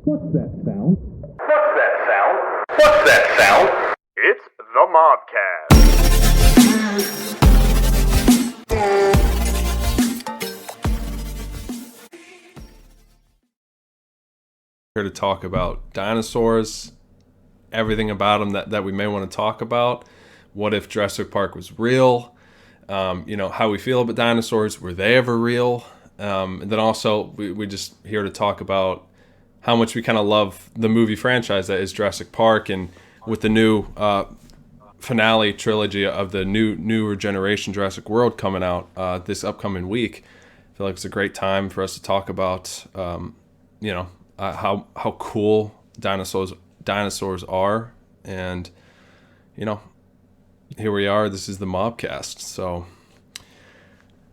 What's that sound? What's that sound? What's that sound? It's the MOBcast. Here to talk about dinosaurs, everything about them that we may want to talk about. What if Jurassic Park was real? How we feel about dinosaurs. Were they ever real? And then also, we just here to talk about how much we kind of love the movie franchise that is Jurassic Park, and with the new finale trilogy of the newer generation Jurassic World coming out this upcoming week. I feel like it's a great time for us to talk about, how cool dinosaurs are, and here we are. This is the MOBcast. So,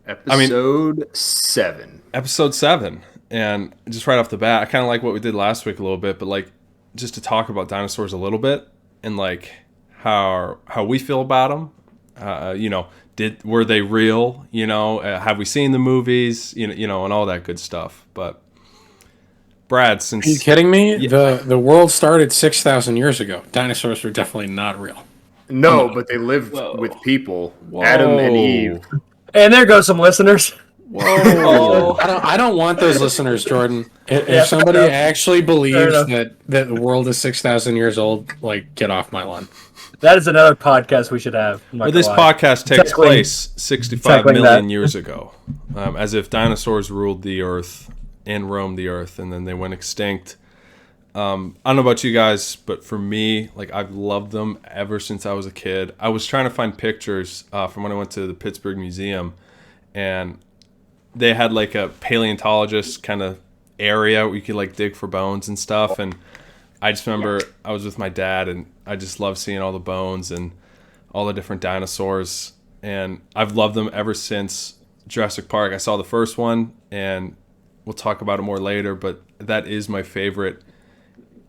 Episode 7. Episode 7. And just right off the bat, I kind of like what we did last week a little bit, but like just to talk about dinosaurs a little bit and like how we feel about them. Were they real? Have we seen the movies? And all that good stuff. But Brad, since are you kidding me? Yeah. The world started 6,000 years ago. Dinosaurs were definitely not real. No, but they lived with people. Whoa. Adam and Eve. And there goes some listeners. Whoa! I don't want those listeners, Jordan. If somebody actually believes that the world is 6,000 years old, like, get off my lawn. That is another podcast we should have. Well, this podcast takes place 65 million years ago, as if dinosaurs ruled the earth and roamed the earth, and then they went extinct. I don't know about you guys, but for me, like, I've loved them ever since I was a kid. I was trying to find pictures from when I went to the Pittsburgh Museum, and they had like a paleontologist kind of area where you could like dig for bones and stuff. And I just remember I was with my dad, and I just loved seeing all the bones and all the different dinosaurs. And I've loved them ever since Jurassic Park. I saw the first one, and we'll talk about it more later, but that is my favorite.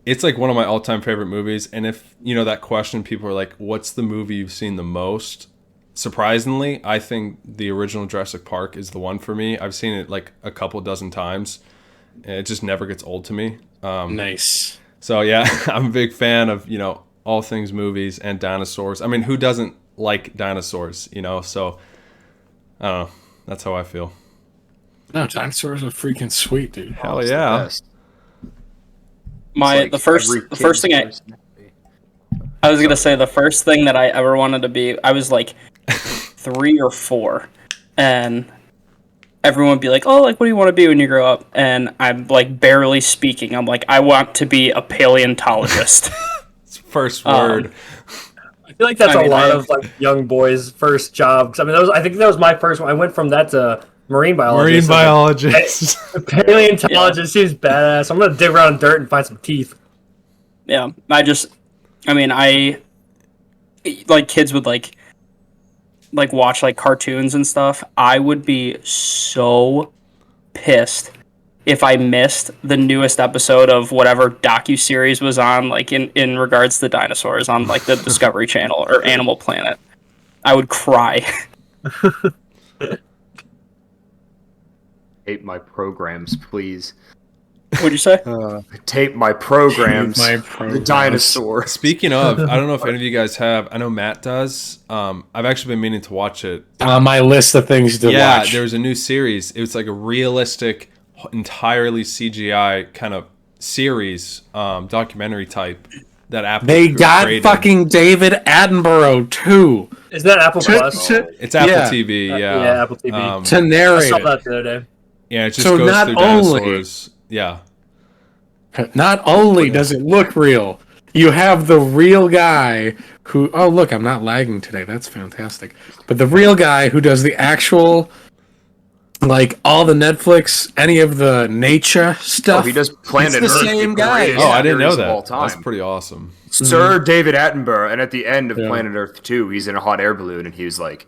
It's like one of my all-time favorite movies. And if, that question, people are like, what's the movie you've seen the most? Surprisingly, I think the original Jurassic Park is the one for me. I've seen it like a couple dozen times, and it just never gets old to me. Nice. So yeah, I'm a big fan of, all things movies and dinosaurs. I mean, who doesn't like dinosaurs, So, I don't know. That's how I feel. No, dinosaurs are freaking sweet, dude. Hell yeah. The first thing I was gonna say, the first thing that I ever wanted to be, I was like 3 or 4, and everyone would be like, "Oh, like, what do you want to be when you grow up?" And I'm like barely speaking. I'm like, I want to be a paleontologist. First word. I feel like that's a lot of like young boys' first job. I think that was my first one. I went from that to marine biologist. Paleontologist seems badass. I'm gonna dig around in dirt and find some teeth. Yeah, I like, kids would like watch like cartoons and stuff. I would be so pissed if I missed the newest episode of whatever docuseries was on, like in regards to dinosaurs on like the Discovery Channel or Animal Planet. I would cry. Tape my programs, please. What'd you say? Tape my programs. The dinosaur. Speaking of, I don't know if any of you guys have. I know Matt does. I've actually been meaning to watch it. On my list of things to watch. Yeah, there was a new series. It was like a realistic, entirely CGI kind of series, documentary type that Apple They got created. fucking David Attenborough too. Is that Apple Plus? It's Apple TV, yeah. Yeah, Apple TV. To I narrate saw it. that the other day. Yeah, it just So goes not through only- dinosaurs. Yeah. Not only does it look real, you have the real guy who... Oh, look, I'm not lagging today. That's fantastic. But the real guy who does the actual... Like, all the Netflix, any of the nature stuff. Oh, he does Planet It's the Earth. same the guy. greatest Oh, I didn't know series of all that. time. That's pretty awesome. Sir David Attenborough, and at the end of Yeah. Planet Earth 2, he's in a hot air balloon, and he was like,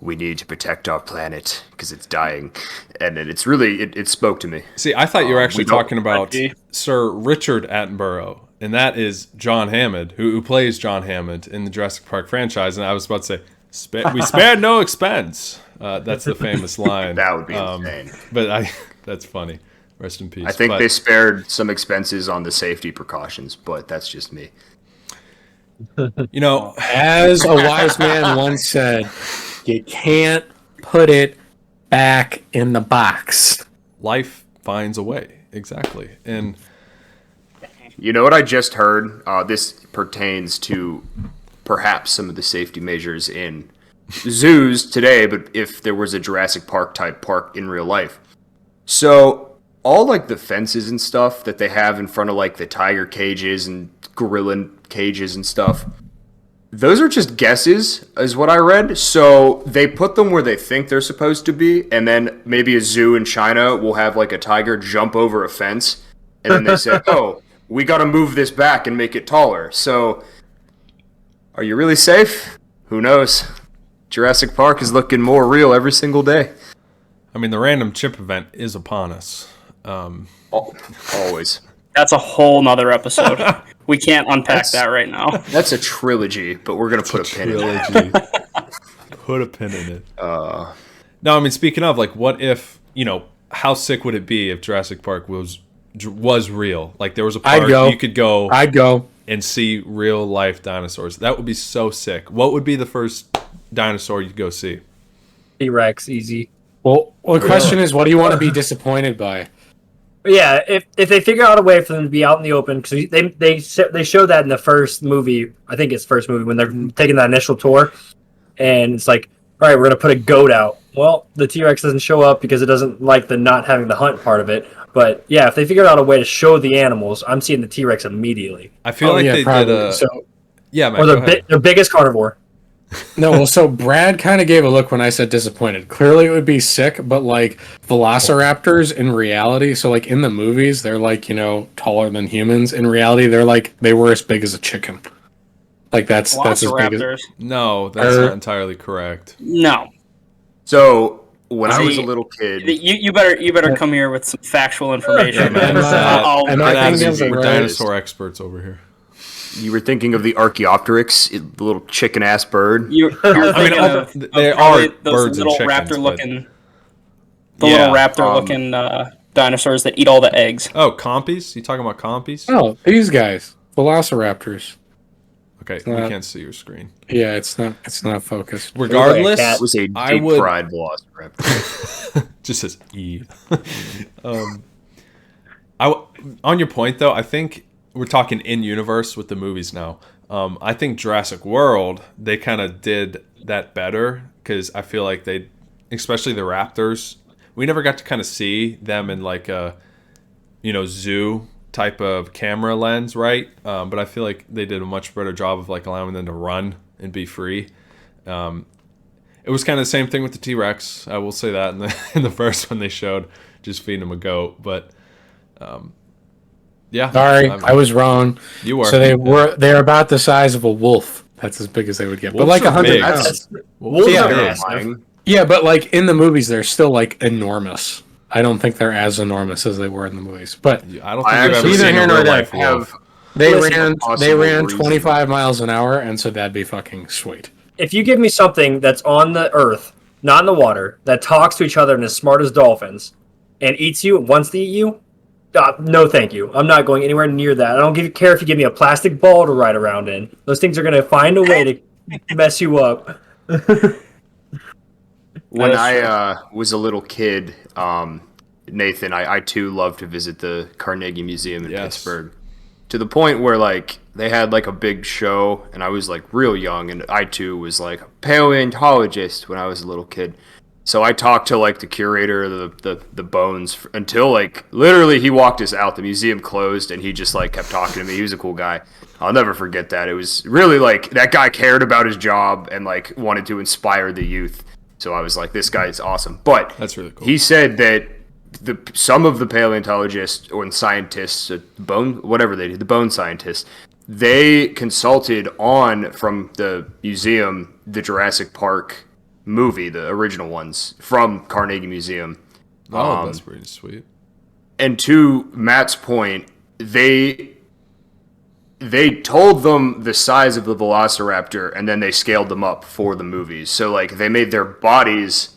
"We need to protect our planet because it's dying," and it's really it spoke to me. See, I thought you were actually we don't- talking about Sir Richard Attenborough, and that is John Hammond, who plays John Hammond in the Jurassic Park franchise. And I was about to say, we spared no expense. That's the famous line. That would be insane. But that's funny. Rest in peace. I think they spared some expenses on the safety precautions, but that's just me. You know, As a wise man once said, you can't put it back in the box. life finds a way. Exactly. And You know what I just heard? This pertains to perhaps some of the safety measures in zoos today, but if there was a Jurassic Park type park in real life. So all like the fences and stuff that they have in front of like the tiger cages and gorilla cages and stuff, those are just guesses, is what I read. So they put them where they think they're supposed to be, and then maybe a zoo in China will have like a tiger jump over a fence, and then they say, oh, we got to move this back and make it taller. So are you really safe? Who knows? Jurassic Park is looking more real every single day. I mean, the random chip event is upon us. Always. That's a whole nother episode. We can't unpack that right now. That's a trilogy, but we're going to put a pin in it. Trilogy. Put a pin in it. No, I mean, speaking of, like, what if, how sick would it be if Jurassic Park was real? Like, there was a park you could go. I'd go. And see real life dinosaurs. That would be so sick. What would be the first dinosaur you'd go see? T-Rex, easy. Well, the question is, what do you want to be disappointed by? Yeah, if they figure out a way for them to be out in the open, because they showed that in the first movie, I think it's first movie, when they're taking that initial tour, and it's like, all right, we're going to put a goat out. Well, the T-Rex doesn't show up because it doesn't like the not having the hunt part of it. But yeah, if they figured out a way to show the animals, I'm seeing the T-Rex immediately. I feel like they probably. did a... So, yeah, man, or their biggest carnivore. no, well, so Brad kind of gave a look when I said disappointed. Clearly it would be sick, but like velociraptors in reality, so like in the movies, they're like, taller than humans. In reality, they were as big as a chicken. Like that's as big as... No, that's not entirely correct. No. So when I was a little kid, you better come here with some factual information. Man, we're right. dinosaur experts over here. You were thinking of the Archaeopteryx, the little chicken-ass bird. You're thinking of they probably are those birds little and chickens, raptor-looking, Yeah, little raptor-looking dinosaurs that eat all the eggs. Oh, compies? You talking about compies? Oh, these guys, velociraptors. Okay, we can't see your screen. Yeah, it's not focused. Regardless, That was a deep-fried velociraptor. Just says E. On your point, though, I think we're talking in-universe with the movies now. I think Jurassic World, they kind of did that better because I feel like they, especially the raptors, we never got to kind of see them in like a, zoo type of camera lens, right? But I feel like they did a much better job of like allowing them to run and be free. It was kind of the same thing with the T-Rex. I will say that in the first one they showed, just feeding them a goat, but. Yeah. Sorry, I was wrong. You were. So they're about the size of a wolf. That's as big as they would get. But Wolves like are 100 big. pounds. Wolves Yeah. are terrifying. Yeah, but like in the movies, they're still like enormous. I don't think they're as enormous as they were in the movies. But I don't think you've ever neither seen here a nor real there. life wolf. they Possible ran reason. 25 miles an hour, and so that'd be fucking sweet. If you give me something that's on the earth, not in the water, that talks to each other and is smart as dolphins, and eats you and wants to eat you, no thank you. I'm not going anywhere near that. I don't care if you give me a plastic ball to ride around in. Those things are going to find a way to mess you up. When I was a little kid, Nathan, I too loved to visit the Carnegie Museum in Pittsburgh. To the point where like they had like a big show, and I was like real young, and I too was like a paleontologist when I was a little kid. So I talked to like the curator of the bones until like literally he walked us out. The museum closed, and he just like kept talking to me. He was a cool guy. I'll never forget that. It was really like that guy cared about his job and like wanted to inspire the youth. So I was like, this guy is awesome. But That's really cool. He said that some of the paleontologists or scientists, the bone scientists, they consulted on from the museum the Jurassic Park movie, the original ones from Carnegie Museum. Oh, that's pretty sweet. And to Matt's point, they told them the size of the velociraptor, and then they scaled them up for the movies. So like they made their bodies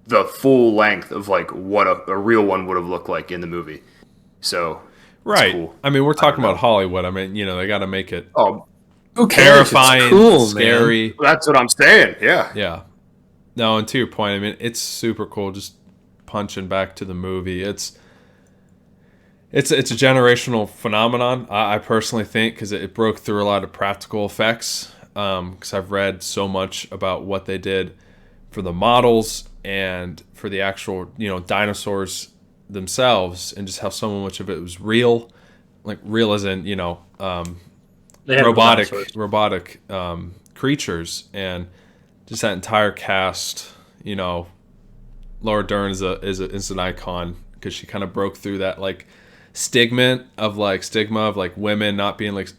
the full length of like what a real one would have looked like in the movie. So Right. cool. I mean, we're talking know. about Hollywood. I mean, they got to make it Who cares? It's terrifying, cool, scary. That's what I'm saying. Yeah. Yeah. No, and to your point, I mean, it's super cool. Just punching back to the movie, it's a generational phenomenon. I personally think because it broke through a lot of practical effects. Because I've read so much about what they did for the models and for the actual dinosaurs themselves, and just how so much of it was real, like real as in They had robotic creatures, and just that entire cast. Laura Dern is an icon because she kind of broke through that like stigma of like women not being like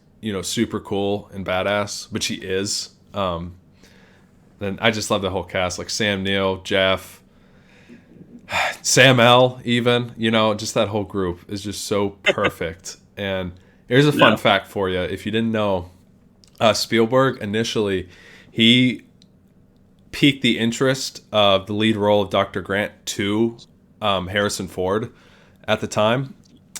super cool and badass, but she is. Then I just love the whole cast, like Sam Neill, Jeff, Sam L. Even just that whole group is just so perfect. And here's a fun fact for you: if you didn't know, Spielberg initially he piqued the interest of the lead role of Dr. Grant to Harrison Ford at the time.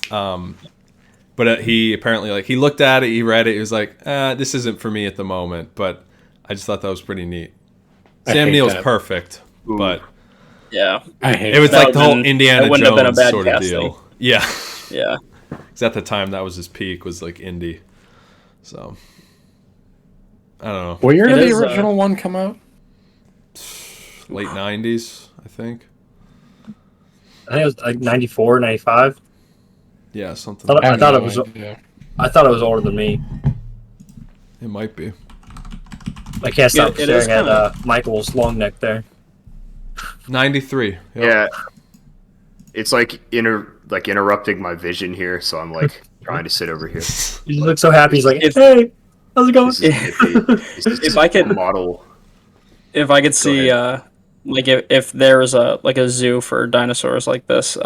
But he apparently he looked at it, he read it, he was like, this isn't for me at the moment. But I just thought that was pretty neat. Sam Neill's perfect, but Yeah. it was like the whole Indiana that wouldn't have been a Jones bad sort casting. of deal. Yeah. Yeah. Because at the time that was his peak, was like Indy. So I don't know. What year It did the is, original one come out? Late 90s, I think. I think it was like 94, 95. Yeah, something. I have thought no it was. idea. I thought it was older than me. It might be. I can't stop It is staring at kinda- Michael's long neck there. 93. Yep. Yeah. It's like interrupting my vision here, so I'm like trying to sit over here. He looks so happy. He's like, If- "Hey, how's it going?" This is If I could- model. If I could see, like if there was a zoo for dinosaurs like this,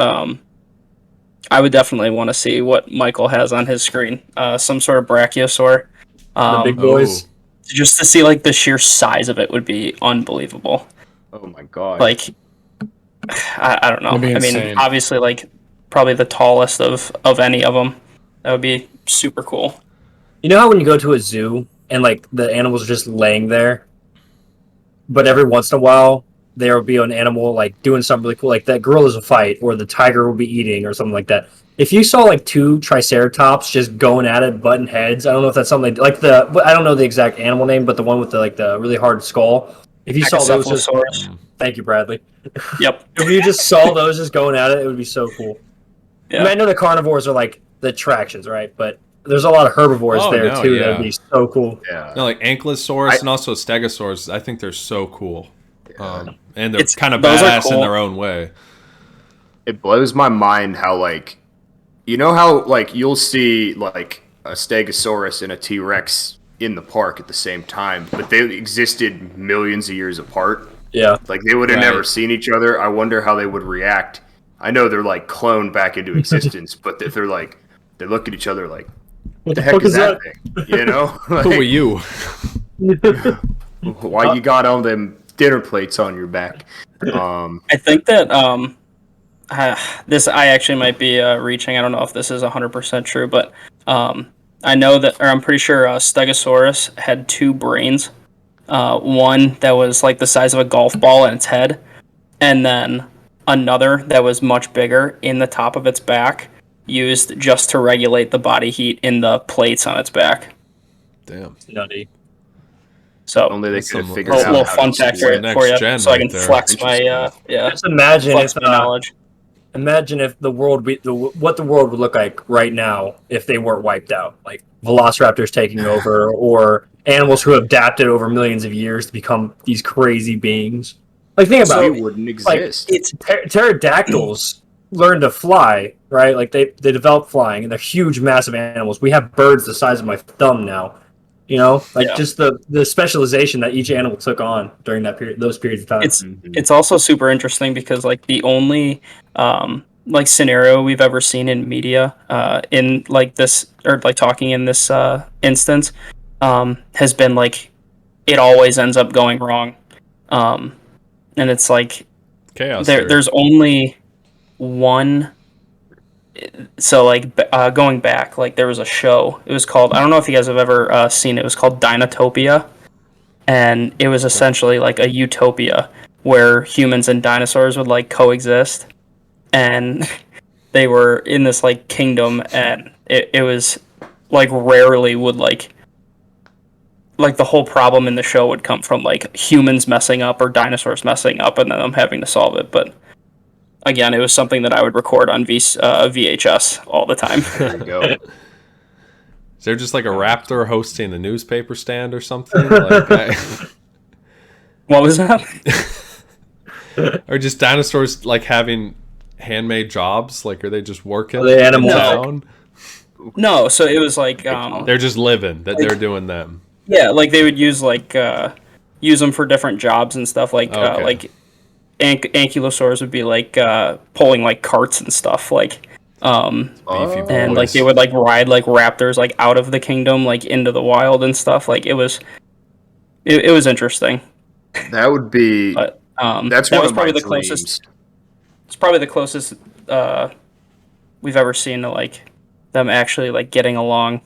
I would definitely want to see what Michael has on his screen. Some sort of brachiosaur. The big boys. Just to see like the sheer size of it would be unbelievable. Oh my god. Like, I don't know. That'd be I mean, insane. obviously, like probably the tallest of any of them. That would be super cool. You know how when you go to a zoo and like the animals are just laying there, but every once in a while there will be an animal like doing something really cool, like that gorilla's a fight or the tiger will be eating or something like that. If you saw like two triceratops just going at it, butting heads, I don't know if that's something like I don't know the exact animal name, but the one with the really hard skull. If you saw those, just, Brachiosaurus. thank you, Bradley. Yep. If you just saw those just going at it, it would be so cool. Yeah. I mean, I know the carnivores are like the attractions, right? But there's a lot of herbivores there too. Yeah. That'd be so cool. yeah. No, like Ankylosaurus and also Stegosaurus, I think they're so cool. And they're It's- kind of those are badass in cool. their own way. It blows my mind how like how like you'll see like a Stegosaurus and a T-Rex in the park at the same time, but they existed millions of years apart. Yeah. Like they would have Right. never seen each other. I wonder how they would react. I know they're like cloned back into existence, but if they're like they look at each other like, What the heck is that thing? You know? Who are you? Why you got all them dinner plates on your back? I think that this I actually might be reaching. I don't know if this is 100% true, but I know that, or I'm pretty sure Stegosaurus had two brains. One that was like the size of a golf ball in its head, and then another that was much bigger in the top of its back, used just to regulate the body heat in the plates on its back. Damn. Nutty. So Only they That's could have some- figured little, out little how fun to fact explain for, it. for you, Next gen so I can right there. flex my Just imagine flex if my knowledge. imagine if the world what the world would look like right now if they weren't wiped out, like velociraptors taking over or animals who adapted over millions of years to become these crazy beings. Like think about We it. wouldn't Like exist. it's pterodactyls learned to fly, right? Like they developed flying, and they're huge, massive animals. We have birds the size of my thumb now. You know, like Yeah. just the specialization that each animal took on during that period, those periods of time. It's also super interesting because like the only like scenario we've ever seen in media in like this, or like talking in this instance, has been like it always ends up going wrong, and it's like Chaos theory. there's only one. So like going back, like there was a show. It was called, I don't know if you guys have ever seen it. It was called Dinotopia, and it was essentially like a utopia where humans and dinosaurs would like coexist, and they were in this like kingdom, and it was like rarely would like the whole problem in the show would come from like humans messing up or dinosaurs messing up and then them having to solve it. But again, it was something that I would record on VHS all the time. There you go. Is there just like a raptor hosting a newspaper stand or something? Like, What was that? or just dinosaurs like having handmade jobs? Like, are they just working Are they in animals? town? No, so it was like They're just living. They're doing them. yeah, like they would use use them for different jobs and stuff. Like Okay. like ankylosaurs would be like pulling like carts and stuff. Like Beefy and like boys. they would like ride like raptors like out of the kingdom like into the wild and stuff. Like it was interesting. That would be. But That's that one was of probably my the closest. dreams. It's probably the closest we've ever seen to like them actually like getting along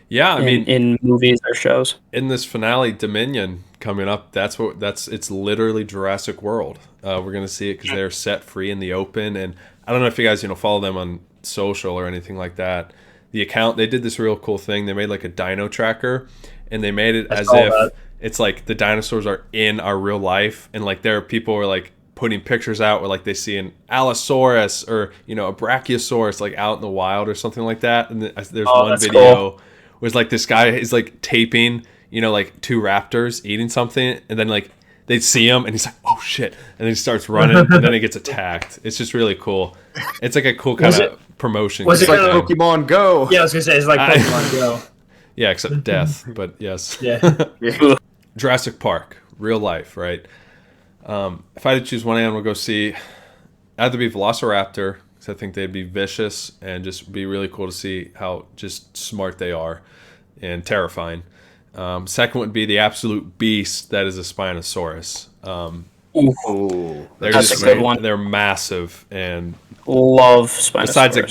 Yeah, I mean, in movies or shows. in this finale, Dominion coming up, it's literally Jurassic World. We're gonna see it because they're set free in the open, and I don't know if you guys follow them on social or anything like that. The account, they did this real cool thing. They made like a dino tracker, and they made it as saw if that. it's like the dinosaurs are in our real life, and like there are people who are like putting pictures out where like they see an Allosaurus or a Brachiosaurus like out in the wild or something like that. And there's one that's video cool. was like this guy is like taping like two raptors eating something, and then like they'd see him and he's like, oh shit, and then he starts running and then he gets attacked. It's just really cool. It's like a cool kind of promotion. was It's it like kinda- Pokemon Go. Yeah, I was gonna say it's like Pokemon Go. Yeah, except death, but yes. Yeah. Jurassic Park, real life, right? If I had to choose one animal to go see, I'd either be Velociraptor, because I think they'd be vicious and just be really cool to see how just smart they are and terrifying. Second would be the absolute beast that is a Spinosaurus. Oh, They're That's just a good one. They're massive, and Love Spinosaurus. besides a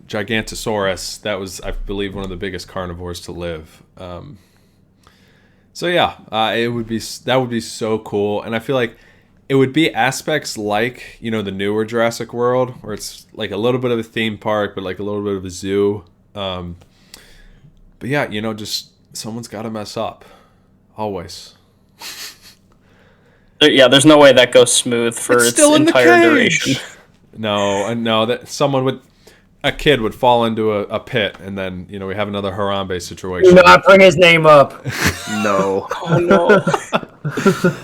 Gigantosaurus, that was, I believe, one of the biggest carnivores to live. So yeah, that would be so cool, and I feel like it would be aspects like the newer Jurassic World, where it's like a little bit of a theme park, but like a little bit of a zoo. But yeah, just someone's got to mess up, always. Yeah, there's no way that goes smooth for It's its still in the entire cage. duration. No, that a kid would fall into a pit, and then we have another Harambe situation. Do not bring his name up. no. Oh no!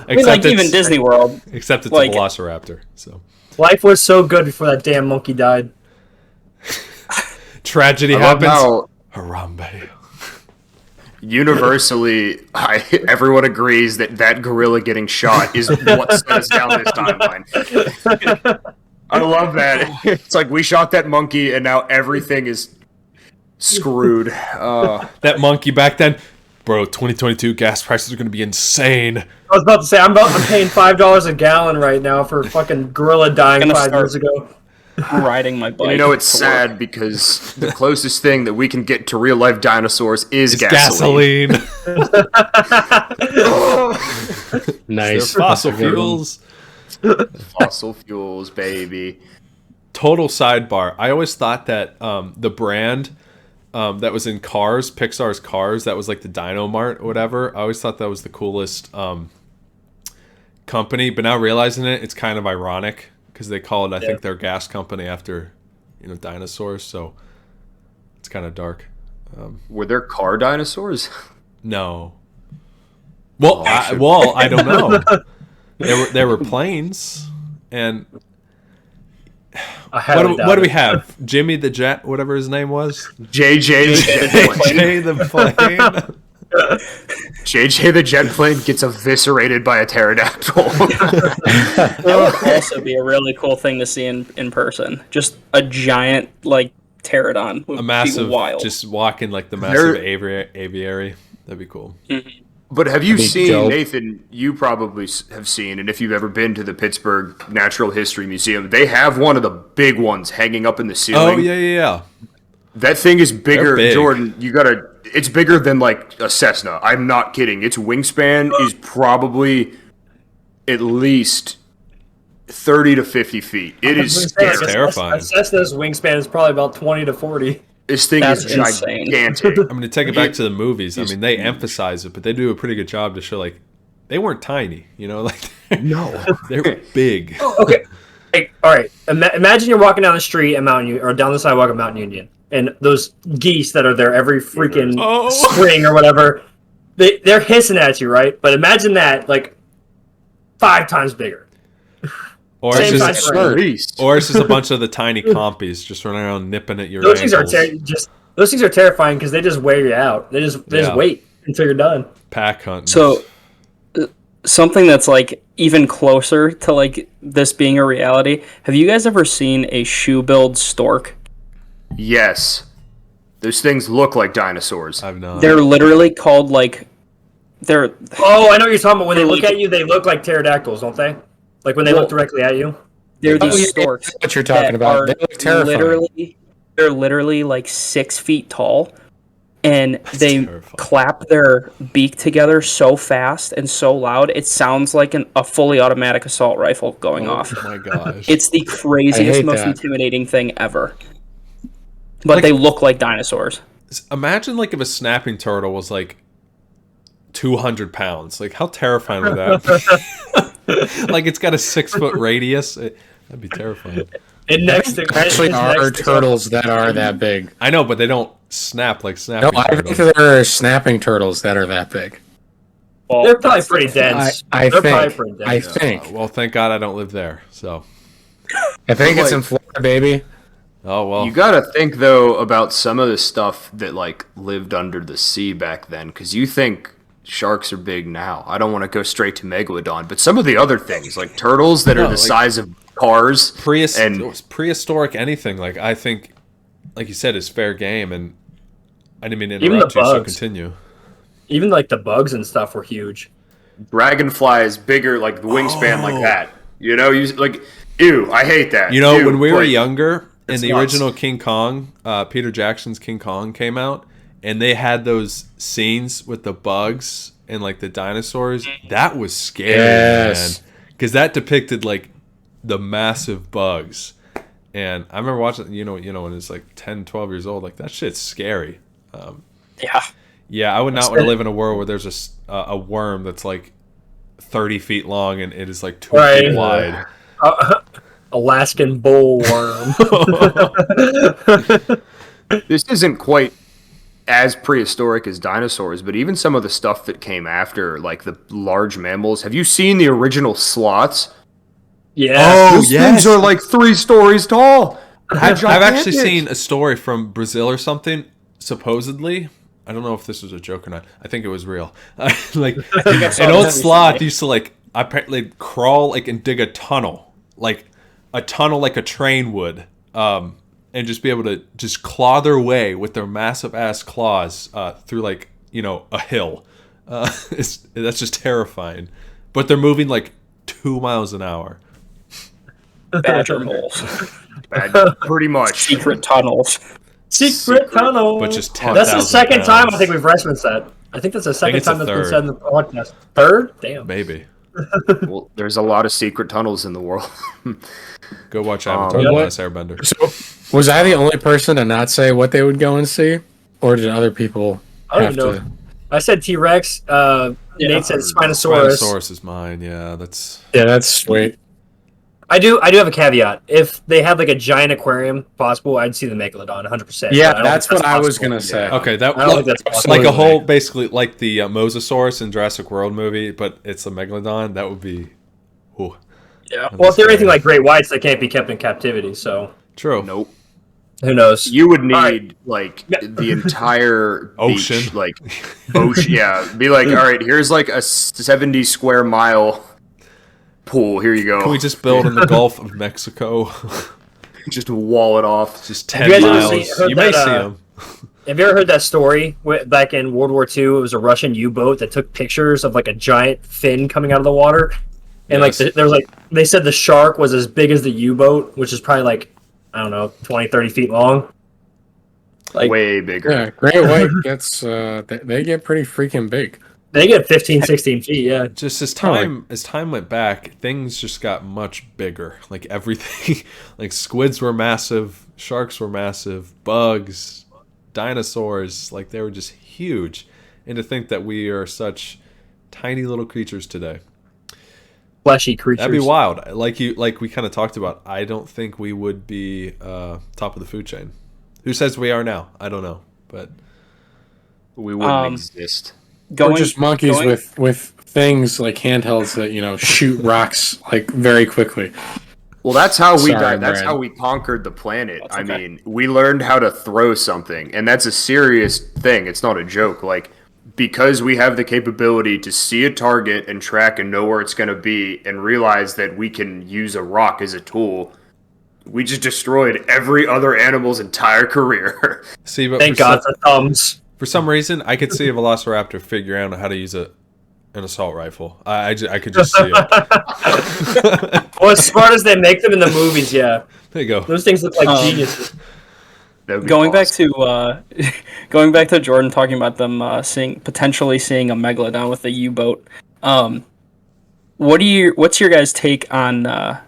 I mean, like Except even Disney World. except it's like- a Velociraptor. So Life was so good before that damn monkey died. tragedy I love happens. how Harambe. universally everyone agrees that gorilla getting shot is what set us down this timeline. I love that. It's like we shot that monkey and now everything is screwed. That monkey back then, bro. 2022 gas prices are going to be insane. I was about to say I'm paying $5 a gallon right now for fucking gorilla dying Gonna 5 start- years ago. Riding my bike. And it's to sad work. because the closest thing that we can get to real life dinosaurs is It's gasoline. gasoline. Nice. Fossil That's a good one. fuels. Fossil fuels, baby. Total sidebar. I always thought that the brand that was in Cars, Pixar's Cars, that was like the Dino Mart or whatever. I always thought that was the coolest company, but now realizing it's kind of ironic because they call it, I think, their gas company after dinosaurs. So it's kind of dark. Were there car dinosaurs? No. Well, I don't know. There were planes, and what do we have? Jimmy the Jet, whatever his name was. JJ the jet plane. Jay the plane. JJ the jet plane gets eviscerated by a pterodactyl. That would also be a really cool thing to see in person. Just a giant like pterodon would A massive, be wild. just walking like the massive aviary. That'd be cool. But have you Big seen, dope. Nathan, you probably have seen, and if you've ever been to the Pittsburgh Natural History Museum, they have one of the big ones hanging up in the ceiling. Oh yeah. That thing is bigger, They're big. Jordan. It's bigger than like a Cessna. I'm not kidding. Its wingspan is probably at least 30 to 50 feet. It is That's scary. terrifying. A Cessna's wingspan is probably about 20 to 40. This thing That's is insane. gigantic. I'm going to take it back to the movies. I mean, they emphasize it, but they do a pretty good job to show like they weren't tiny. You know, like they're big. Okay. Hey, all right. Imagine you're walking down the street at or down the sidewalk of Mountain Union, and those geese that are there every freaking spring or whatever, they're hissing at you, right? But imagine that like 5 times bigger. Or Same it's size just, frame. or it's just a bunch of the tiny compies just running around nipping at your Those things ankles. are those things are terrifying because they just wear you out. They just wait until you're done. Pack hunting. So something that's like even closer to like this being a reality. Have you guys ever seen a shoe-billed stork? Yes. Those things look like dinosaurs. I've not. They're literally called like they're Oh, I know what you're talking about. When they look at you, they look like pterodactyls, don't they? Like when they look directly at you. they're Oh, these yeah, storks. what you're talking that about. are They look terrifying. They're literally like 6 feet tall, and they terrifying. clap their beak together so fast and so loud it sounds like a fully automatic assault rifle going off. Oh my gosh. It's the I craziest, hate most that. intimidating thing ever. But Like- they look like dinosaurs. Imagine like if a snapping turtle was like 200 pounds. Like how terrifying would that be? Like it's got a 6-foot radius. That'd be terrifying. And next to Actually, and are next to- turtles that are that big. I know, but they don't snap like No, snapping I think turtles. there are snapping turtles that are that big. They're probably pretty dense. I They're probably think. pretty I dense. think. Well, thank God I don't live there. So, I think it's Like- in Florida, baby. oh well. You gotta think though about some of the stuff that like lived under the sea back then, because you think sharks are big now. I don't want to go straight to megalodon, but some of the other things like turtles that are No, the like- size of cars and prehistoric anything like I think, like you said, is fair game. And I didn't mean to Even the interrupt you, so bugs. continue. Even like the bugs and stuff were huge. dragonfly is bigger, like the wingspan like that. You know, you like, ew, I hate that. You know, Ew, when we were like, younger, and it's the nuts. original King Kong, Peter Jackson's King Kong came out, and they had those scenes with the bugs and like the dinosaurs. That was scary, Yes. man, because that depicted like the massive bugs. And I remember watching, you know, when it's like 10, 12 years old, like that shit's scary. Yeah. Yeah, I would not want to live in a world where there's a worm that's like 30 feet long and it is like 2 Right. feet wide. Alaskan bullworm. This isn't quite as prehistoric as dinosaurs, but even some of the stuff that came after, like the large mammals. Have you seen the original sloths? Yeah. Oh, Those yes. things are like 3 stories tall. I've actually Gigantic. seen a story from Brazil or something, supposedly. I don't know if this was a joke or not. I think it was real. Like an old sloth used to like apparently crawl like and dig a tunnel like a train would, and just be able to just claw their way with their massive ass claws through like, you know, a hill. That's just terrifying. But they're moving like 2 miles an hour. Badger holes. Pretty much. Secret tunnels. Secret tunnel. But just 10,000 That's the second pounds. time I think we've referenced that. I think that's the second it's a time that's been third. said in the podcast. Third? Damn. Maybe. Well, there's a lot of secret tunnels in the world. Go watch Avatar: You The know what? Last Airbender. So, was I the only person to not say what they would go and see, or did other people I don't have even know. to? I said T-Rex. Nate said Spinosaurus. Spinosaurus is mine. Yeah, that's. Yeah, that's sweet. I do have a caveat. If they had like a giant aquarium possible, I'd see the Megalodon 100%. Yeah, but I don't that's think what I was possible. gonna say. Okay, that I don't think that's possible. like a Absolutely. whole basically like the Mosasaurus in Jurassic World movie, but it's a megalodon. That would be, ooh, Yeah. Well, if they're anything like great whites, they can't be kept in captivity. So true. Nope. who knows? You would need right. like the entire Ocean. beach, like ocean. Yeah, be like, all right, here's like a 70 square mile pool. Here you go. Can we just build in the Gulf of Mexico? just wall it off? Just you 10 guys ever miles. heard You may that, see them. Have you ever heard that story back in World War II? It was a Russian U-boat that took pictures of like a giant fin coming out of the water, and Yes. there was like they said the shark was as big as the U-boat, which is probably like I don't know 20, 30 feet long. Like Way bigger. Yeah, great white gets they get pretty freaking big. they get 15, 16 feet. Yeah, Just as time went back, things just got much bigger. Like everything, like squids were massive, sharks were massive, bugs, dinosaurs, like they were just huge. And to think that we are such tiny little creatures today, fleshy creatures. that'd be wild. Like we kind of talked about. I don't think we would be top of the food chain. Who says we are now? I don't know, but We wouldn't exist. We're just monkeys with things like handhelds that shoot rocks like very quickly. Well, that's how we Sorry, died. That's Brad. how we conquered the planet. That's I okay. mean, we learned how to throw something, and that's a serious thing. It's not a joke. Like, because we have the capability to see a target and track and know where it's going to be and realize that we can use a rock as a tool, we just destroyed every other animal's entire career. see, but Thank God for thumbs. for some reason, I could see a velociraptor figuring out how to use an assault rifle. I could just see it. Well, as smart as they make them in the movies, yeah, There you go. those things look like geniuses. That would be Going back awesome. to going back to Jordan talking about them potentially seeing a megalodon with a U-boat. What's your guys' take on the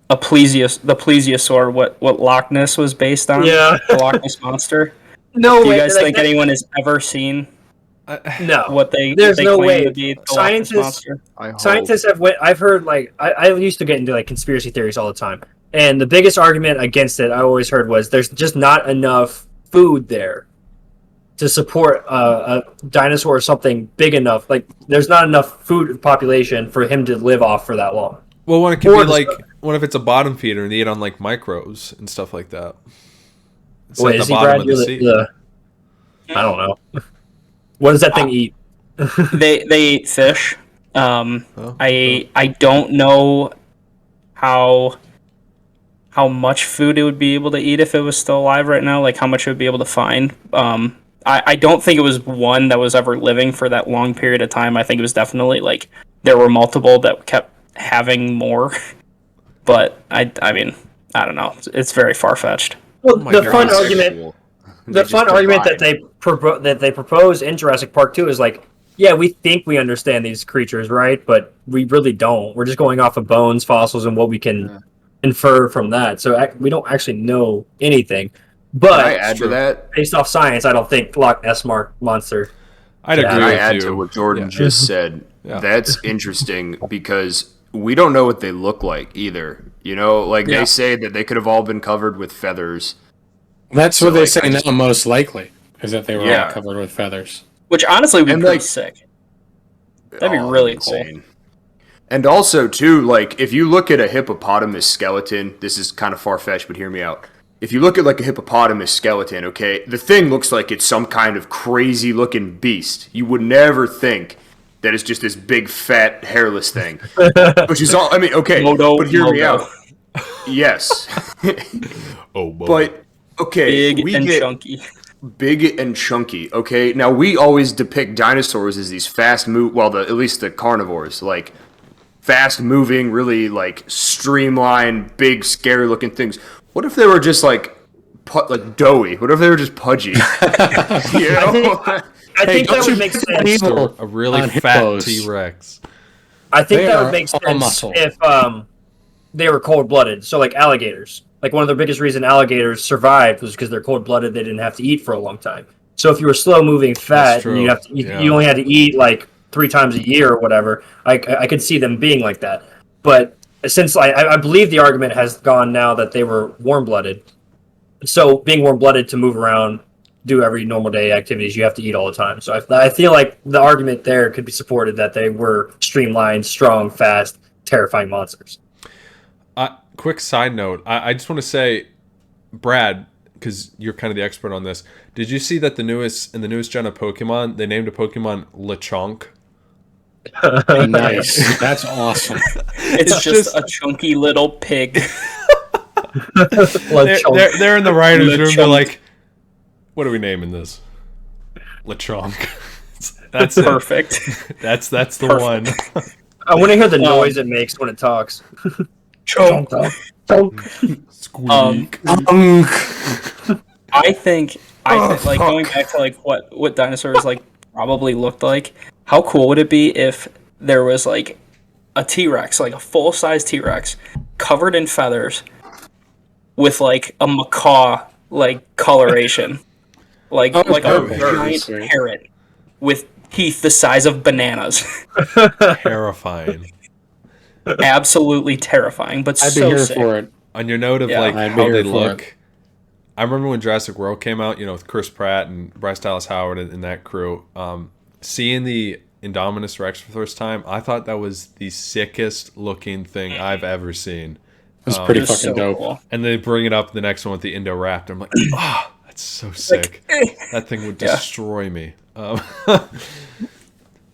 plesiosaur? What Loch Ness was based on? Yeah. The Loch Ness monster. No Do way. you guys like, think anyone has ever seen No. what they There's they no claim way. to be the Loch Ness Scientists- monster? I hope. Scientists have I've heard like I used to get into like conspiracy theories all the time, and the biggest argument against it I always heard was there's just not enough food there to support a dinosaur or something big enough. Like there's not enough food population for him to live off for that long. Well, when it could Or be the- like, what if it's a bottom feeder and they eat on like microbes and stuff like that? It's Wait, at is the he bottom Brad? of You're the the, sea. I don't know. What does that thing eat? They eat fish. Oh, I don't know how much food it would be able to eat if it was still alive right now. Like how much it would be able to find. I don't think it was one that was ever living for that long period of time. I think it was definitely like there were multiple that kept having more. But I mean I don't know. It's very far fetched. Well, my the God. fun That's argument. They The just fun argument that divide. they propose in Jurassic Park 2 is like, yeah, we think we understand these creatures, right? But we really don't. We're just going off of bones, fossils, and what we can infer from that. So we don't actually know anything. Can But I add to that? based off science, I don't think Loch Ness monster. I'd agree Can I with add you. to what Jordan Yeah. just said? Yeah. That's interesting because we don't know what they look like either. Like Yeah. they say that they could have all been covered with feathers. That's So, what they like, say I just- now. Most likely is that they were Yeah. all covered with feathers. Which honestly would be And, pretty like- sick. That'd be Oh, really cool. insane. And also, too, like, if you look at a hippopotamus skeleton, this is kind of far-fetched, but hear me out. If you look at, like, a hippopotamus skeleton, okay, the thing looks like it's some kind of crazy-looking beast. You would never think that it's just this big, fat, hairless thing. Which is all, I mean, okay, Modo, but hear me Modo. out. Yes. Oh, boy. But, okay, Big we and get chunky. big and chunky. Okay, now we always depict dinosaurs as these at least the carnivores, like fast moving, really like streamlined, big, scary looking things. What if they were just like doughy? What if they were just pudgy? You know? I think that don't would you make put sense. evil A really on fat hippos. T-Rex. I think They that would are make all sense muscle. if they were cold-blooded. So like alligators. Like one of the biggest reason alligators survived was because they're cold-blooded. They didn't have to eat for a long time. So if you were slow-moving fat true. and you have to, Yeah. you only had to eat like 3 times a year or whatever, I could see them being like that. But since I believe the argument has gone now that they were warm-blooded. So being warm-blooded to move around, do every normal day activities, you have to eat all the time. So I feel like the argument there could be supported that they were streamlined, strong, fast, terrifying monsters. Quick side note. I just want to say, Brad, because you're kind of the expert on this. Did you see that in the newest gen of Pokemon, they named a Pokemon Lechonk? Nice. That's awesome. It's just a chunky little pig. They're in the writer's room. They're like, What are we naming this? Lechonk. That's it. Perfect. That's the Perfect. one. I want to hear the noise it makes when it talks. Choke. Squeak. I think like going back to like what dinosaurs like probably looked like. How cool would it be if there was like a T-Rex, like a full-size T-Rex, covered in feathers, with like a macaw like coloration, like a giant parrot with teeth the size of bananas. Terrifying. Absolutely terrifying, but I'd be so here sick. for it. On your note of Yeah, like I'd be how here they for look, it. I remember when Jurassic World came out, with Chris Pratt and Bryce Dallas Howard and that crew. Seeing the Indominus Rex for the first time, I thought that was the sickest looking thing I've ever seen. It's pretty It was fucking so dope. cool. And they bring it up the next one with the Indoraptor. I'm like, that's so sick. That thing would destroy me. But